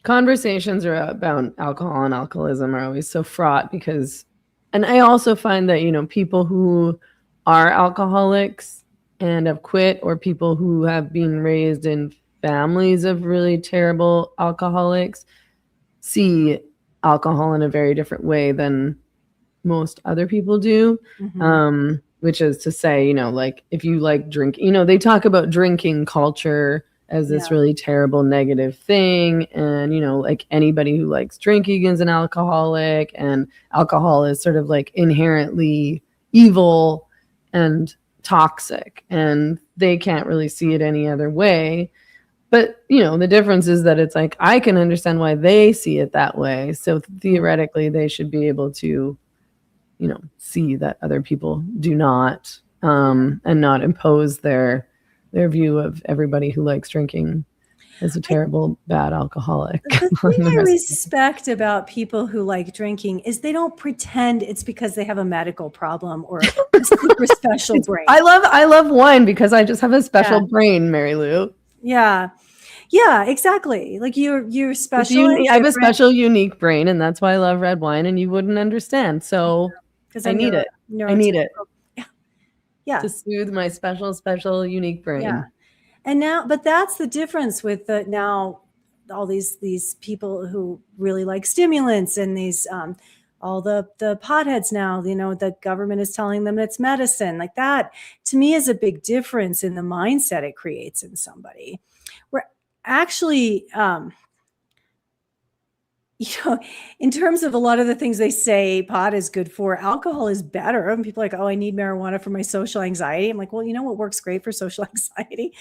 conversations about alcohol and alcoholism are always so fraught because, and I also find that, people who are alcoholics and have quit, or people who have been raised in families of really terrible alcoholics, see alcohol in a very different way than most other people do. Which is to say, like if you like drink, they talk about drinking culture as this really terrible negative thing. And, like anybody who likes drinking is an alcoholic, and alcohol is sort of like inherently evil and toxic, and they can't really see it any other way. But, the difference is that it's like, I can understand why they see it that way. So theoretically, they should be able to, see that other people do not, and not impose their view of everybody who likes drinking as a terrible, bad alcoholic. The thing I respect about people who like drinking is they don't pretend it's because they have a medical problem or a super special brain. I love wine because I just have a special brain, Mary Lou. Yeah. Yeah, exactly. Like you're special and I have a different. special, unique brain, and that's why I love red wine, and you wouldn't understand. So Because I I'm need it. I need it neurotypical. Yeah. Yeah. to soothe my special, unique brain. Yeah. And now, but that's the difference with the now all these people who really like stimulants and these all the potheads now, the government is telling them it's medicine. Like that to me is a big difference in the mindset it creates in somebody. Where actually in terms of a lot of the things they say pot is good for, alcohol is better. And people are like, oh, I need marijuana for my social anxiety. I'm like, well, you know what works great for social anxiety?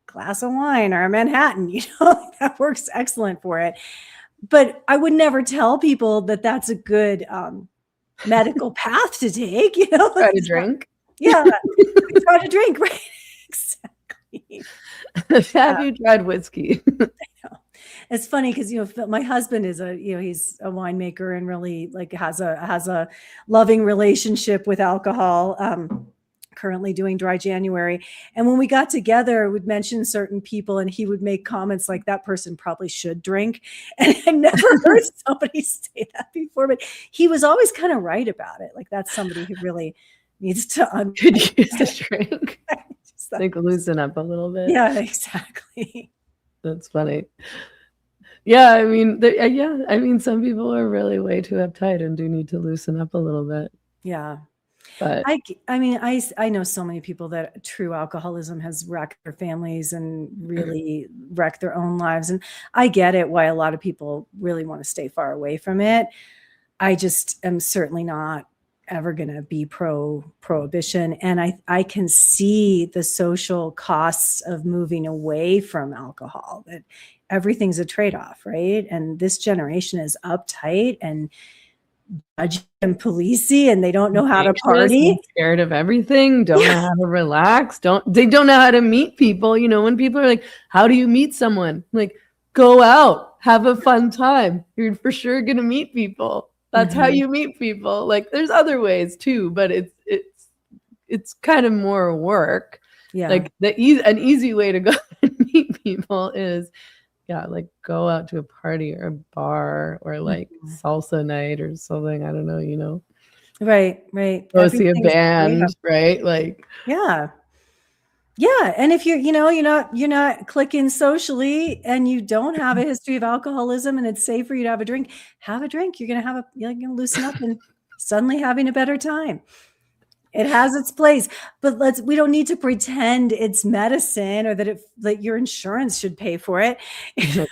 Glass of wine or a Manhattan, that works excellent for it. But I would never tell people that that's a good medical path to take, Try to drink. Yeah. Try to drink, right? Exactly. Have you tried whiskey? It's funny because my husband is he's a winemaker and really like has a loving relationship with alcohol. Currently doing dry January, and when we got together, we'd mention certain people, and he would make comments like that person probably should drink. And I never heard somebody say that before, but he was always kind of right about it. Like that's somebody who really needs to could use a drink. Like loosen up a little bit. Yeah, exactly. That's funny. Yeah, I mean, some people are really way too uptight and do need to loosen up a little bit. Yeah. But I know so many people that true alcoholism has wrecked their families and really wrecked their own lives. And I get it why a lot of people really want to stay far away from it. I just am certainly not ever going to be prohibition. And I can see the social costs of moving away from alcohol, that everything's a trade-off, right? And this generation is uptight and judgy and policey, and they don't know how to party. Scared of everything, don't know how to relax, they don't know how to meet people. When people are like, how do you meet someone? Like, go out, have a fun time. You're for sure gonna meet people. That's how you meet people. Like, there's other ways too, but it's kind of more work. Yeah. Like an easy way to go and meet people is like go out to a party or a bar or like salsa night or something. I don't know, Right. Go see a band, right? Like, yeah. And if you're not clicking socially and you don't have a history of alcoholism and it's safe for you to have a drink. You're going to loosen up and suddenly having a better time. It has its place, but we don't need to pretend it's medicine or that your insurance should pay for it,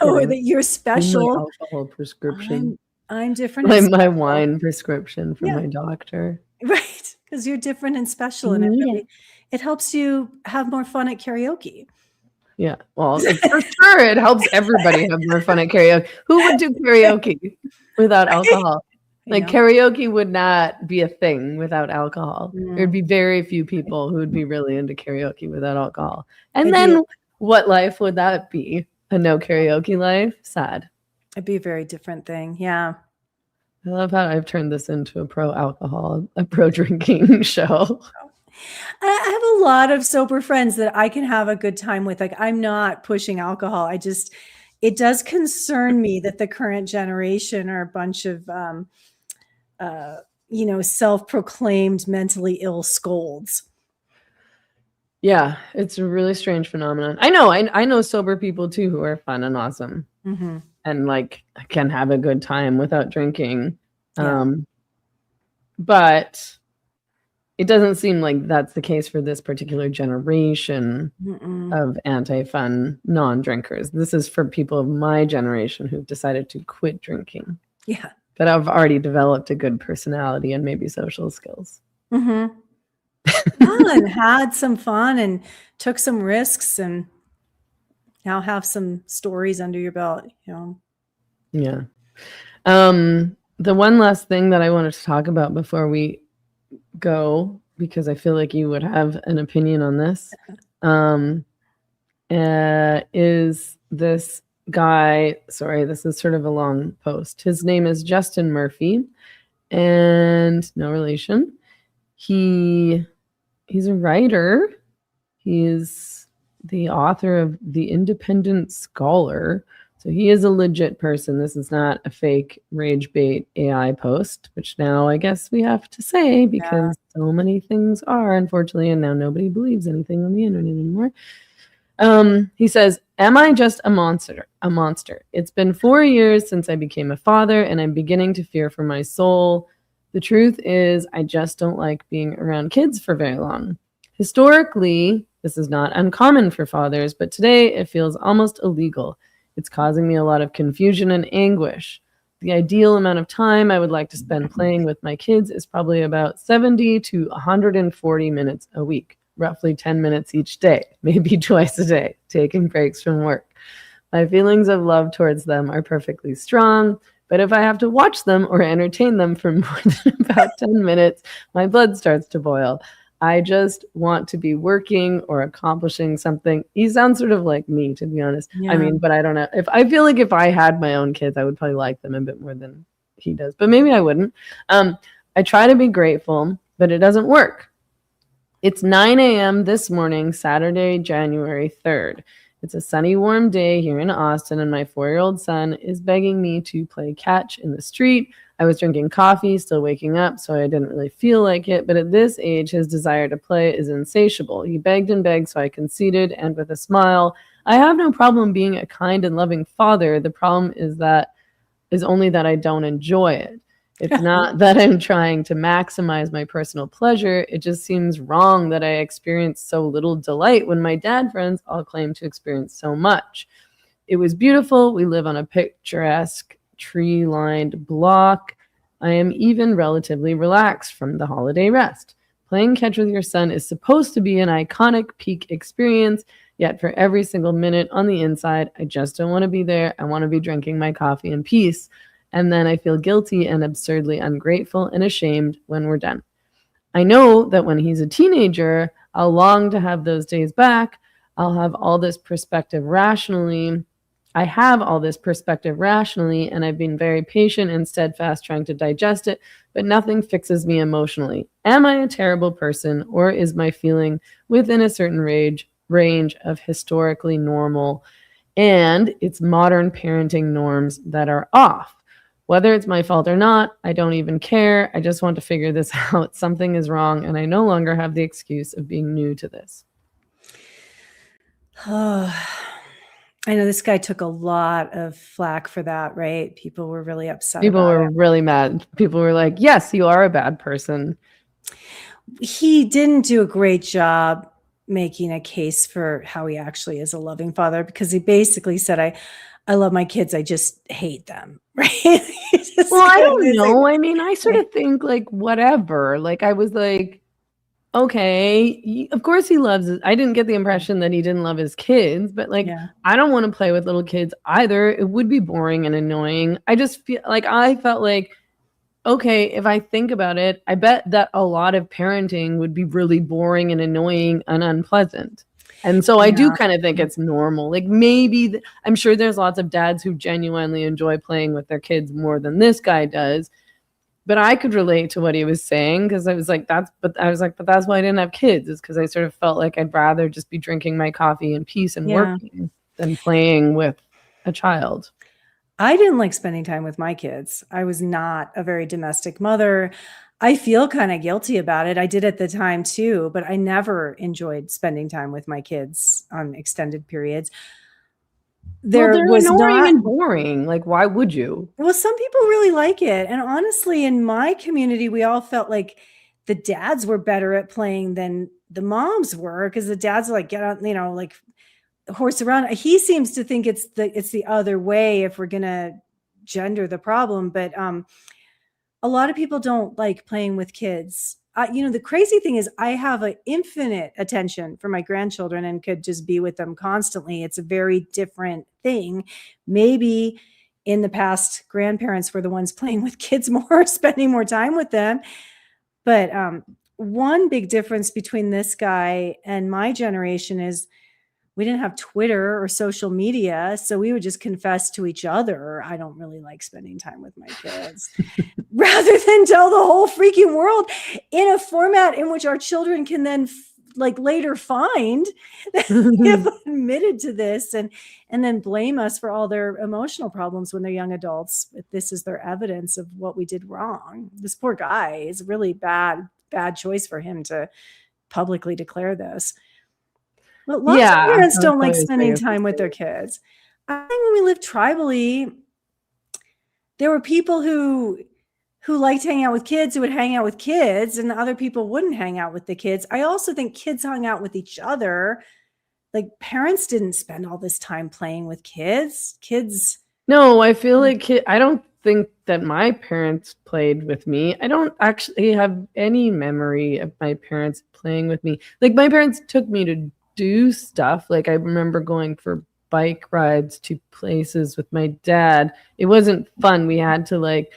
or that you're special. My alcohol prescription. I'm different. Like my wine prescription from my doctor. Right. Because you're different and special, and it helps you have more fun at karaoke. Yeah. Well, for sure it helps everybody have more fun at karaoke. Who would do karaoke without alcohol? Like karaoke would not be a thing without alcohol. There'd be very few people who would be really into karaoke without alcohol. And then what life would that be? A no karaoke life? Sad. It'd be a very different thing. Yeah. I love how I've turned this into a pro-drinking show. I have a lot of sober friends that I can have a good time with. Like, I'm not pushing alcohol. It does concern me that the current generation are a bunch of self-proclaimed mentally ill scolds. Yeah, it's a really strange phenomenon. I know sober people too who are fun and awesome, and like can have a good time without drinking. But it doesn't seem like that's the case for this particular generation of anti-fun non-drinkers. This is for people of my generation who've decided to quit drinking. Yeah. But I've already developed a good personality and maybe social skills. And had some fun and took some risks and now have some stories under your belt. Yeah. The one last thing that I wanted to talk about before we go, because I feel like you would have an opinion on this, is this guy. Sorry, this is sort of a long post. His name is Justin Murphy, and no relation. He's a writer. He's the author of The Independent Scholar. So he is a legit person. This is not a fake rage bait AI post, which now I guess we have to say because so many things are, unfortunately, and now nobody believes anything on the internet anymore. He says, "Am I just a monster? A monster? It's been 4 years since I became a father, and I'm beginning to fear for my soul. The truth is, I just don't like being around kids for very long. Historically, this is not uncommon for fathers, but today it feels almost illegal. It's causing me a lot of confusion and anguish. The ideal amount of time I would like to spend playing with my kids is probably about 70 to 140 minutes a week, roughly 10 minutes each day, maybe twice a day, taking breaks from work. My feelings of love towards them are perfectly strong, but if I have to watch them or entertain them for more than about 10 minutes, my blood starts to boil. I just want to be working or accomplishing something." He sounds sort of like me, to be honest. Yeah. I mean, but I don't know. I feel like if I had my own kids, I would probably like them a bit more than he does, but maybe I wouldn't. I try to be grateful, but it doesn't work. It's 9 a.m. this morning, Saturday, January 3rd. It's a sunny, warm day here in Austin, and my 4-year-old son is begging me to play catch in the street. I was drinking coffee, still waking up, so I didn't really feel like it, but at this age, his desire to play is insatiable. He begged and begged, so I conceded, and with a smile, "I have no problem being a kind and loving father. The problem is only that I don't enjoy it. It's not that I'm trying to maximize my personal pleasure. It just seems wrong that I experience so little delight when my dad friends all claim to experience so much. It was beautiful. We live on a picturesque, tree-lined block. I am even relatively relaxed from the holiday rest. Playing catch with your son is supposed to be an iconic peak experience, yet for every single minute on the inside, I just don't want to be there. I want to be drinking my coffee in peace. And then I feel guilty and absurdly ungrateful and ashamed when we're done. I know that when he's a teenager, I'll long to have those days back. I have all this perspective rationally, and I've been very patient and steadfast trying to digest it, but nothing fixes me emotionally. Am I a terrible person, or is my feeling within a certain range of historically normal, and it's modern parenting norms that are off? Whether it's my fault or not, I don't even care. I just want to figure this out. Something is wrong, and I no longer have the excuse of being new to this." I know this guy took a lot of flack for that, right? People were really upset People about were really mad. People were like, "Yes, you are a bad person." He didn't do a great job making a case for how he actually is a loving father, because he basically said, I love my kids, I just hate them, right? Well, I don't know. I mean, I sort of think like whatever. Like I was like, okay, of course he loves it. I didn't get the impression that he didn't love his kids, but like I don't want to play with little kids either. It would be boring and annoying. I just feel like I felt like, okay, if I think about it, I bet that a lot of parenting would be really boring and annoying and unpleasant. And so I do kind of think it's normal. Like maybe I'm sure there's lots of dads who genuinely enjoy playing with their kids more than this guy does. But I could relate to what he was saying, because I was like, but that's why I didn't have kids, is because I sort of felt like I'd rather just be drinking my coffee in peace and working than playing with a child. I didn't like spending time with my kids. I was not a very domestic mother. I feel kind of guilty about it. I did at the time too, but I never enjoyed spending time with my kids on extended periods. They're annoying and boring. Like, why would you? Well, some people really like it. And honestly, in my community, we all felt like the dads were better at playing than the moms were, because the dads like get on, like horse around. He seems to think it's the other way if we're going to gender the problem. But a lot of people don't like playing with kids. The crazy thing is I have an infinite attention for my grandchildren and could just be with them constantly. It's a very different thing. Maybe in the past, grandparents were the ones playing with kids more, spending more time with them. But one big difference between this guy and my generation is we didn't have Twitter or social media, so we would just confess to each other, I don't really like spending time with my kids, rather than tell the whole freaking world in a format in which our children can then like later find that they have admitted to this and then blame us for all their emotional problems when they're young adults. If this is their evidence of what we did wrong. This poor guy is a really bad choice for him to publicly declare this. But lots of parents don't like spending time with their kids. I think when we lived tribally, there were people who liked hanging out with kids, who would hang out with kids, and other people wouldn't hang out with the kids. I also think kids hung out with each other. Like parents didn't spend all this time playing with kids. No, I feel like I don't think that my parents played with me. I don't actually have any memory of my parents playing with me. Like my parents took me to do stuff. Like I remember going for bike rides to places with my dad. It wasn't fun. We had to like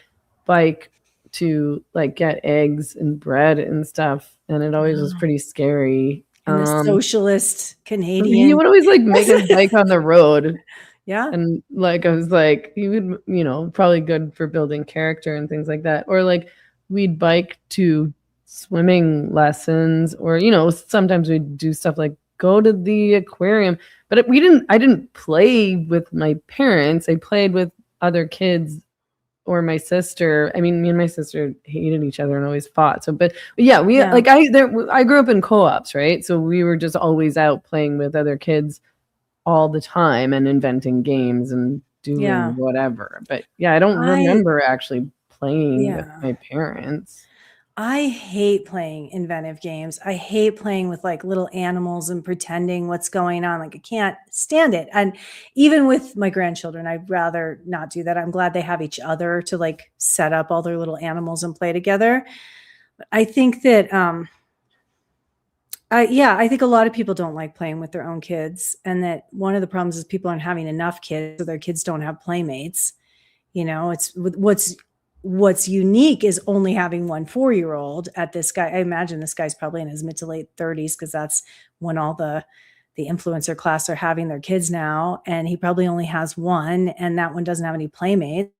bike to like get eggs and bread and stuff, and it always was pretty scary. And the socialist Canadian, he would always like make his bike on the road. Yeah. And like I was like, he would, you know, probably good for building character and things like that. Or like we'd bike to swimming lessons, or you know, sometimes we'd do stuff like go to the aquarium. But I didn't play with my parents. I played with other kids or my sister. I mean, me and my sister hated each other and always fought. So, but yeah, I grew up in co-ops, right? So we were just always out playing with other kids all the time and inventing games and doing whatever. But yeah, I don't remember actually playing with my parents. I hate playing inventive games. I hate playing with like little animals and pretending what's going on. Like I can't stand it. And even with my grandchildren, I'd rather not do that. I'm glad they have each other to like set up all their little animals and play together. But I think that, I think a lot of people don't like playing with their own kids. And that one of the problems is people aren't having enough kids, so their kids don't have playmates. You know, it's what's unique is only having one 4-year-old at this guy. I imagine this guy's probably in his mid to late 30s because that's when all the influencer class are having their kids now. And he probably only has one, and that one doesn't have any playmates.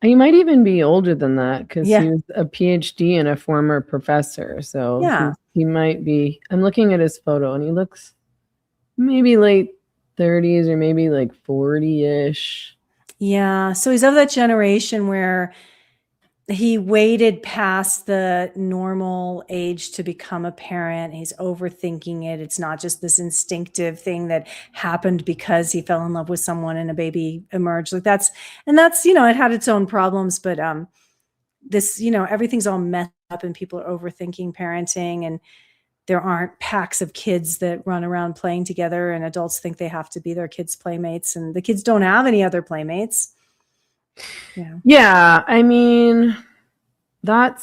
He might even be older than that because he was a PhD and a former professor. So he might be. I'm looking at his photo and he looks maybe late 30s or maybe like 40-ish. Yeah. So he's of that generation where he waited past the normal age to become a parent. He's overthinking it. It's not just this instinctive thing that happened because he fell in love with someone and a baby emerged. Like that's, you know, it had its own problems, but this, you know, everything's all messed up and people are overthinking parenting, and there aren't packs of kids that run around playing together, and adults think they have to be their kids' playmates, and the kids don't have any other playmates. Yeah. I mean, I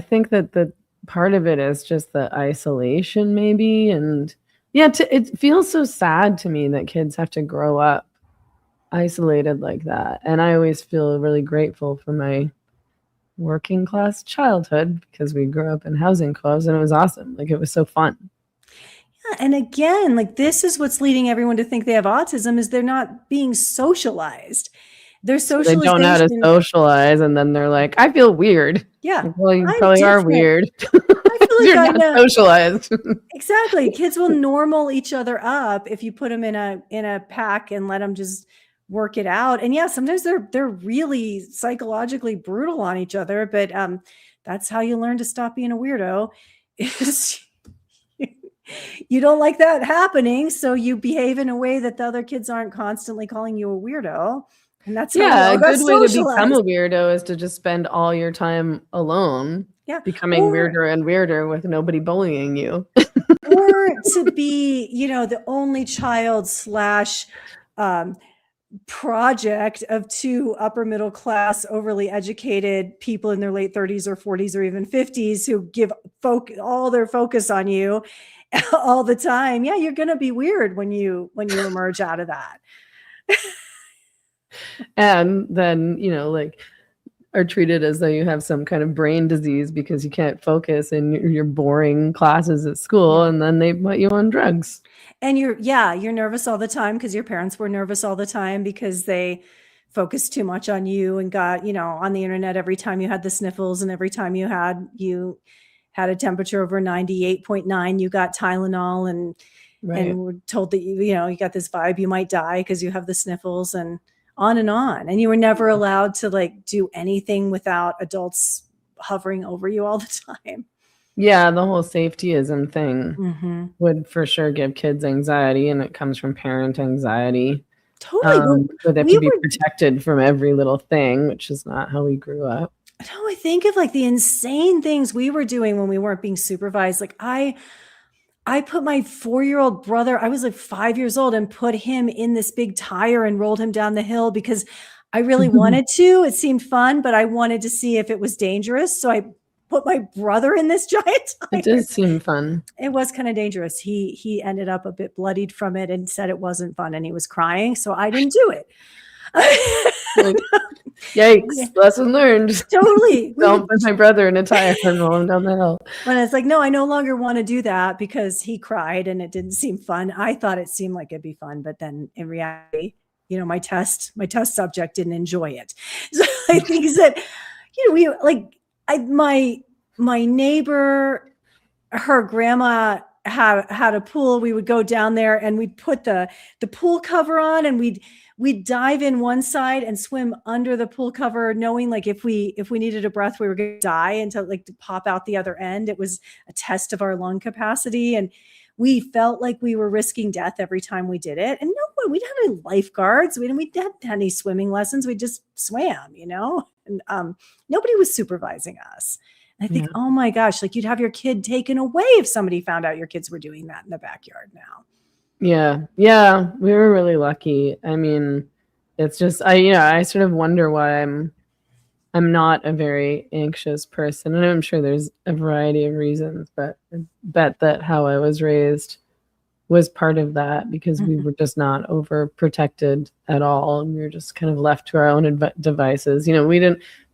think that the part of it is just the isolation maybe. And it feels so sad to me that kids have to grow up isolated like that. And I always feel really grateful for my working class childhood because we grew up in housing co-ops and it was awesome. Like it was so fun. Yeah, and again, like this is what's leading everyone to think they have autism is they're not being socialized. Their socialization. They don't know how to socialize, and then they're like, "I feel weird." Yeah, like, well, you probably are weird. I feel like you're not socialized. Exactly, kids will normal each other up if you put them in a pack and let them just work it out. And yeah, sometimes they're really psychologically brutal on each other, but that's how you learn to stop being a weirdo. Is you don't like that happening, so you behave in a way that the other kids aren't constantly calling you a weirdo. And that's a good way to become a weirdo is to just spend all your time alone, becoming weirder and weirder with nobody bullying you. Or to be, you know, the only child / project of two upper middle class, overly educated people in their late 30s or 40s or even 50s who give all their focus on you all the time. Yeah, you're going to be weird when you emerge out of that. And then, you know, like are treated as though you have some kind of brain disease because you can't focus in your boring classes at school, and then they put you on drugs. And you're nervous all the time because your parents were nervous all the time because they focused too much on you and got, you know, on the internet every time you had the sniffles and every time you had a temperature over 98.9, you got Tylenol and were told that you got this vibe, you might die because you have the sniffles, and on. And you were never allowed to like do anything without adults hovering over you all the time. Yeah, the whole safetyism thing would for sure give kids anxiety, and it comes from parent anxiety. Totally. But they have to be protected from every little thing, which is not how we grew up. No, I think of like the insane things we were doing when we weren't being supervised. Like I put my 4-year-old brother, I was like 5 years old, and put him in this big tire and rolled him down the hill because I really wanted to. It seemed fun, but I wanted to see if it was dangerous. So I put my brother in this giant tire. It does seem fun. It was kind of dangerous. He ended up a bit bloodied from it and said it wasn't fun, and he was crying. So I didn't do it. Like, yikes, lesson learned. Totally. Don't put my brother in a tire and roll him down the hill. But it's like, no, I no longer want to do that because he cried and it didn't seem fun. I thought it seemed like it'd be fun, but then in reality, my test subject didn't enjoy it. So I think that, my neighbor, her grandma had a pool. We would go down there and we'd put the pool cover on, and we'd dive in one side and swim under the pool cover, knowing like if we needed a breath, we were going to die, and to pop out the other end. It was a test of our lung capacity. And we felt like we were risking death every time we did it. And we didn't have any lifeguards. We didn't have any swimming lessons. We just swam, and nobody was supervising us. And I think, oh my gosh, like you'd have your kid taken away if somebody found out your kids were doing that in the backyard now. Yeah, we were really lucky. I mean, it's just I sort of wonder why I'm not a very anxious person, and I'm sure there's a variety of reasons, but I bet that how I was raised was part of that, because we were just not overprotected at all, and we were just kind of left to our own devices.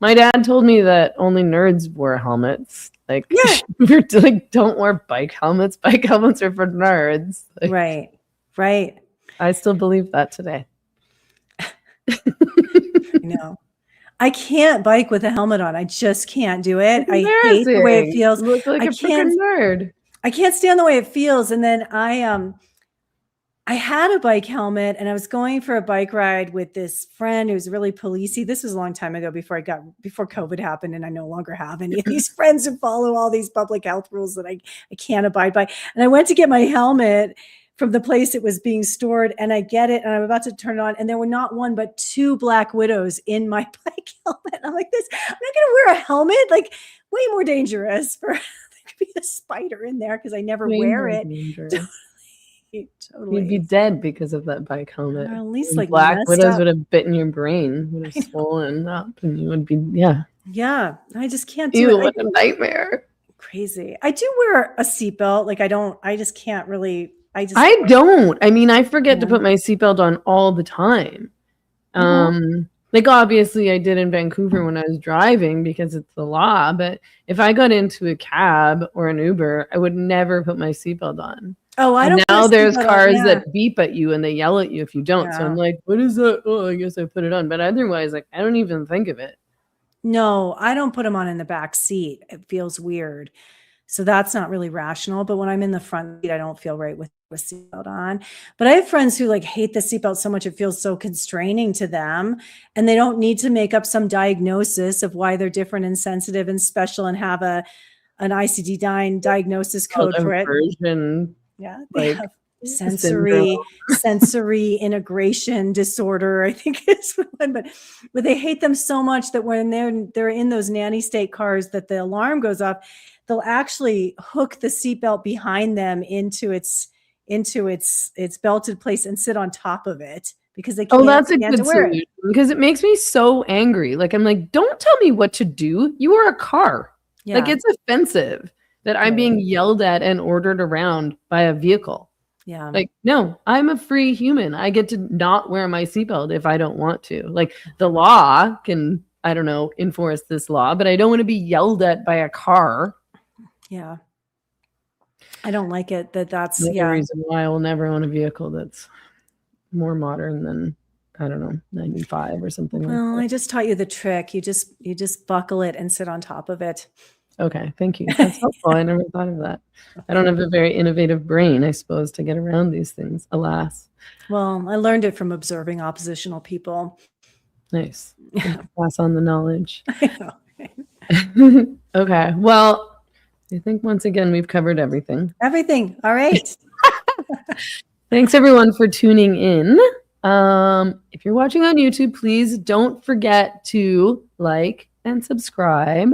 My dad told me that only nerds wore helmets. Like, we're like, don't wear bike helmets. Bike helmets are for nerds. Like, right. I still believe that today. I can't bike with a helmet on. I just can't do it. I hate the way it feels. You look like a freaking nerd. I can't stand the way it feels. And then I had a bike helmet, and I was going for a bike ride with this friend who's really policey. This was a long time ago before COVID happened, and I no longer have any of these friends who follow all these public health rules that I can't abide by. And I went to get my helmet from the place it was being stored, and I get it, and I'm about to turn it on, and there were not one but 2 black widows in my bike helmet. I'm like, I'm not going to wear a helmet. Like, way more dangerous. There could be a spider in there because I never wear it. Totally. You'd be dead because of that bike helmet. Or at least like black widows would have bitten your brain, would have swollen up, and you would be Yeah, I just can't do it. What a nightmare. Crazy. I do wear a seatbelt. Like I just can't really. I don't. I mean, I forget to put my seatbelt on all the time. Like, obviously I did in Vancouver when I was driving because it's the law. But if I got into a cab or an Uber, I would never put my seatbelt on. Oh, I don't. Now there's cars that beep at you and they yell at you if you don't. So I'm like, what is that? Oh, I guess I put it on. But otherwise, like, I don't even think of it. No, I don't put them on in the back seat. It feels weird. So that's not really rational. But when I'm in the front seat, I don't feel right with a seatbelt on. But I have friends who like hate the seatbelt so much it feels so constraining to them, and they don't need to make up some diagnosis of why they're different and sensitive and special and have an ICD-9 diagnosis code for it. Yeah, they have sensory integration disorder, I think is one. But they hate them so much that when they're in those nanny state cars that the alarm goes off, they'll actually hook the seatbelt behind them into its belted place and sit on top of it because they can't. Oh, that's a good solution, because it makes me so angry. Like, I'm like, don't tell me what to do. You are a car. Yeah. Like, it's offensive that I'm being yelled at and ordered around by a vehicle. Yeah. Like, no, I'm a free human. I get to not wear my seatbelt if I don't want to. Like, the law can, I don't know, enforce this law, but I don't want to be yelled at by a car. Yeah. I don't like it that's the reason why I will never own a vehicle that's more modern than, I don't know, 95 or something like that. I just taught you the trick. You just buckle it and sit on top of it. Okay, thank you. That's helpful. I never thought of that. I don't have a very innovative brain, I suppose, to get around these things, alas. Well, I learned it from observing oppositional people. Nice. Pass on the knowledge. I know. Okay, well, I think once again we've covered everything. Everything. All right. Thanks everyone for tuning in. If you're watching on YouTube, please don't forget to like and subscribe.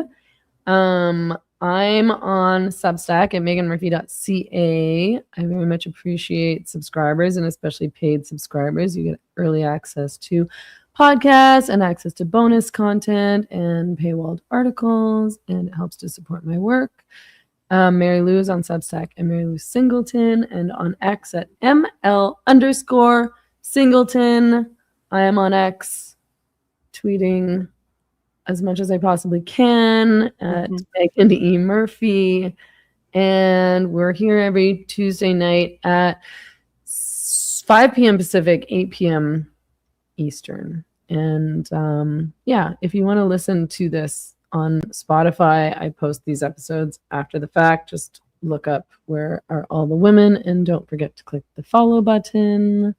I'm on Substack at meganmurphy.ca. I very much appreciate subscribers, and especially paid subscribers. You get early access to podcasts and access to bonus content and paywalled articles, and it helps to support my work. Mary Lou is on Substack and Mary Lou Singleton, and on X at ML_Singleton. I am on X tweeting as much as I possibly can at Meghan E. Murphy. And we're here every Tuesday night at 5 p.m. Pacific, 8 p.m. Eastern. And if you want to listen to this on Spotify, I post these episodes after the fact. Just look up Where Are All the Women, and don't forget to click the follow button.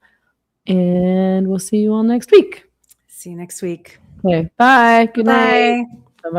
And we'll see you all next week. See you next week. Okay, bye. Good night. Bye-bye.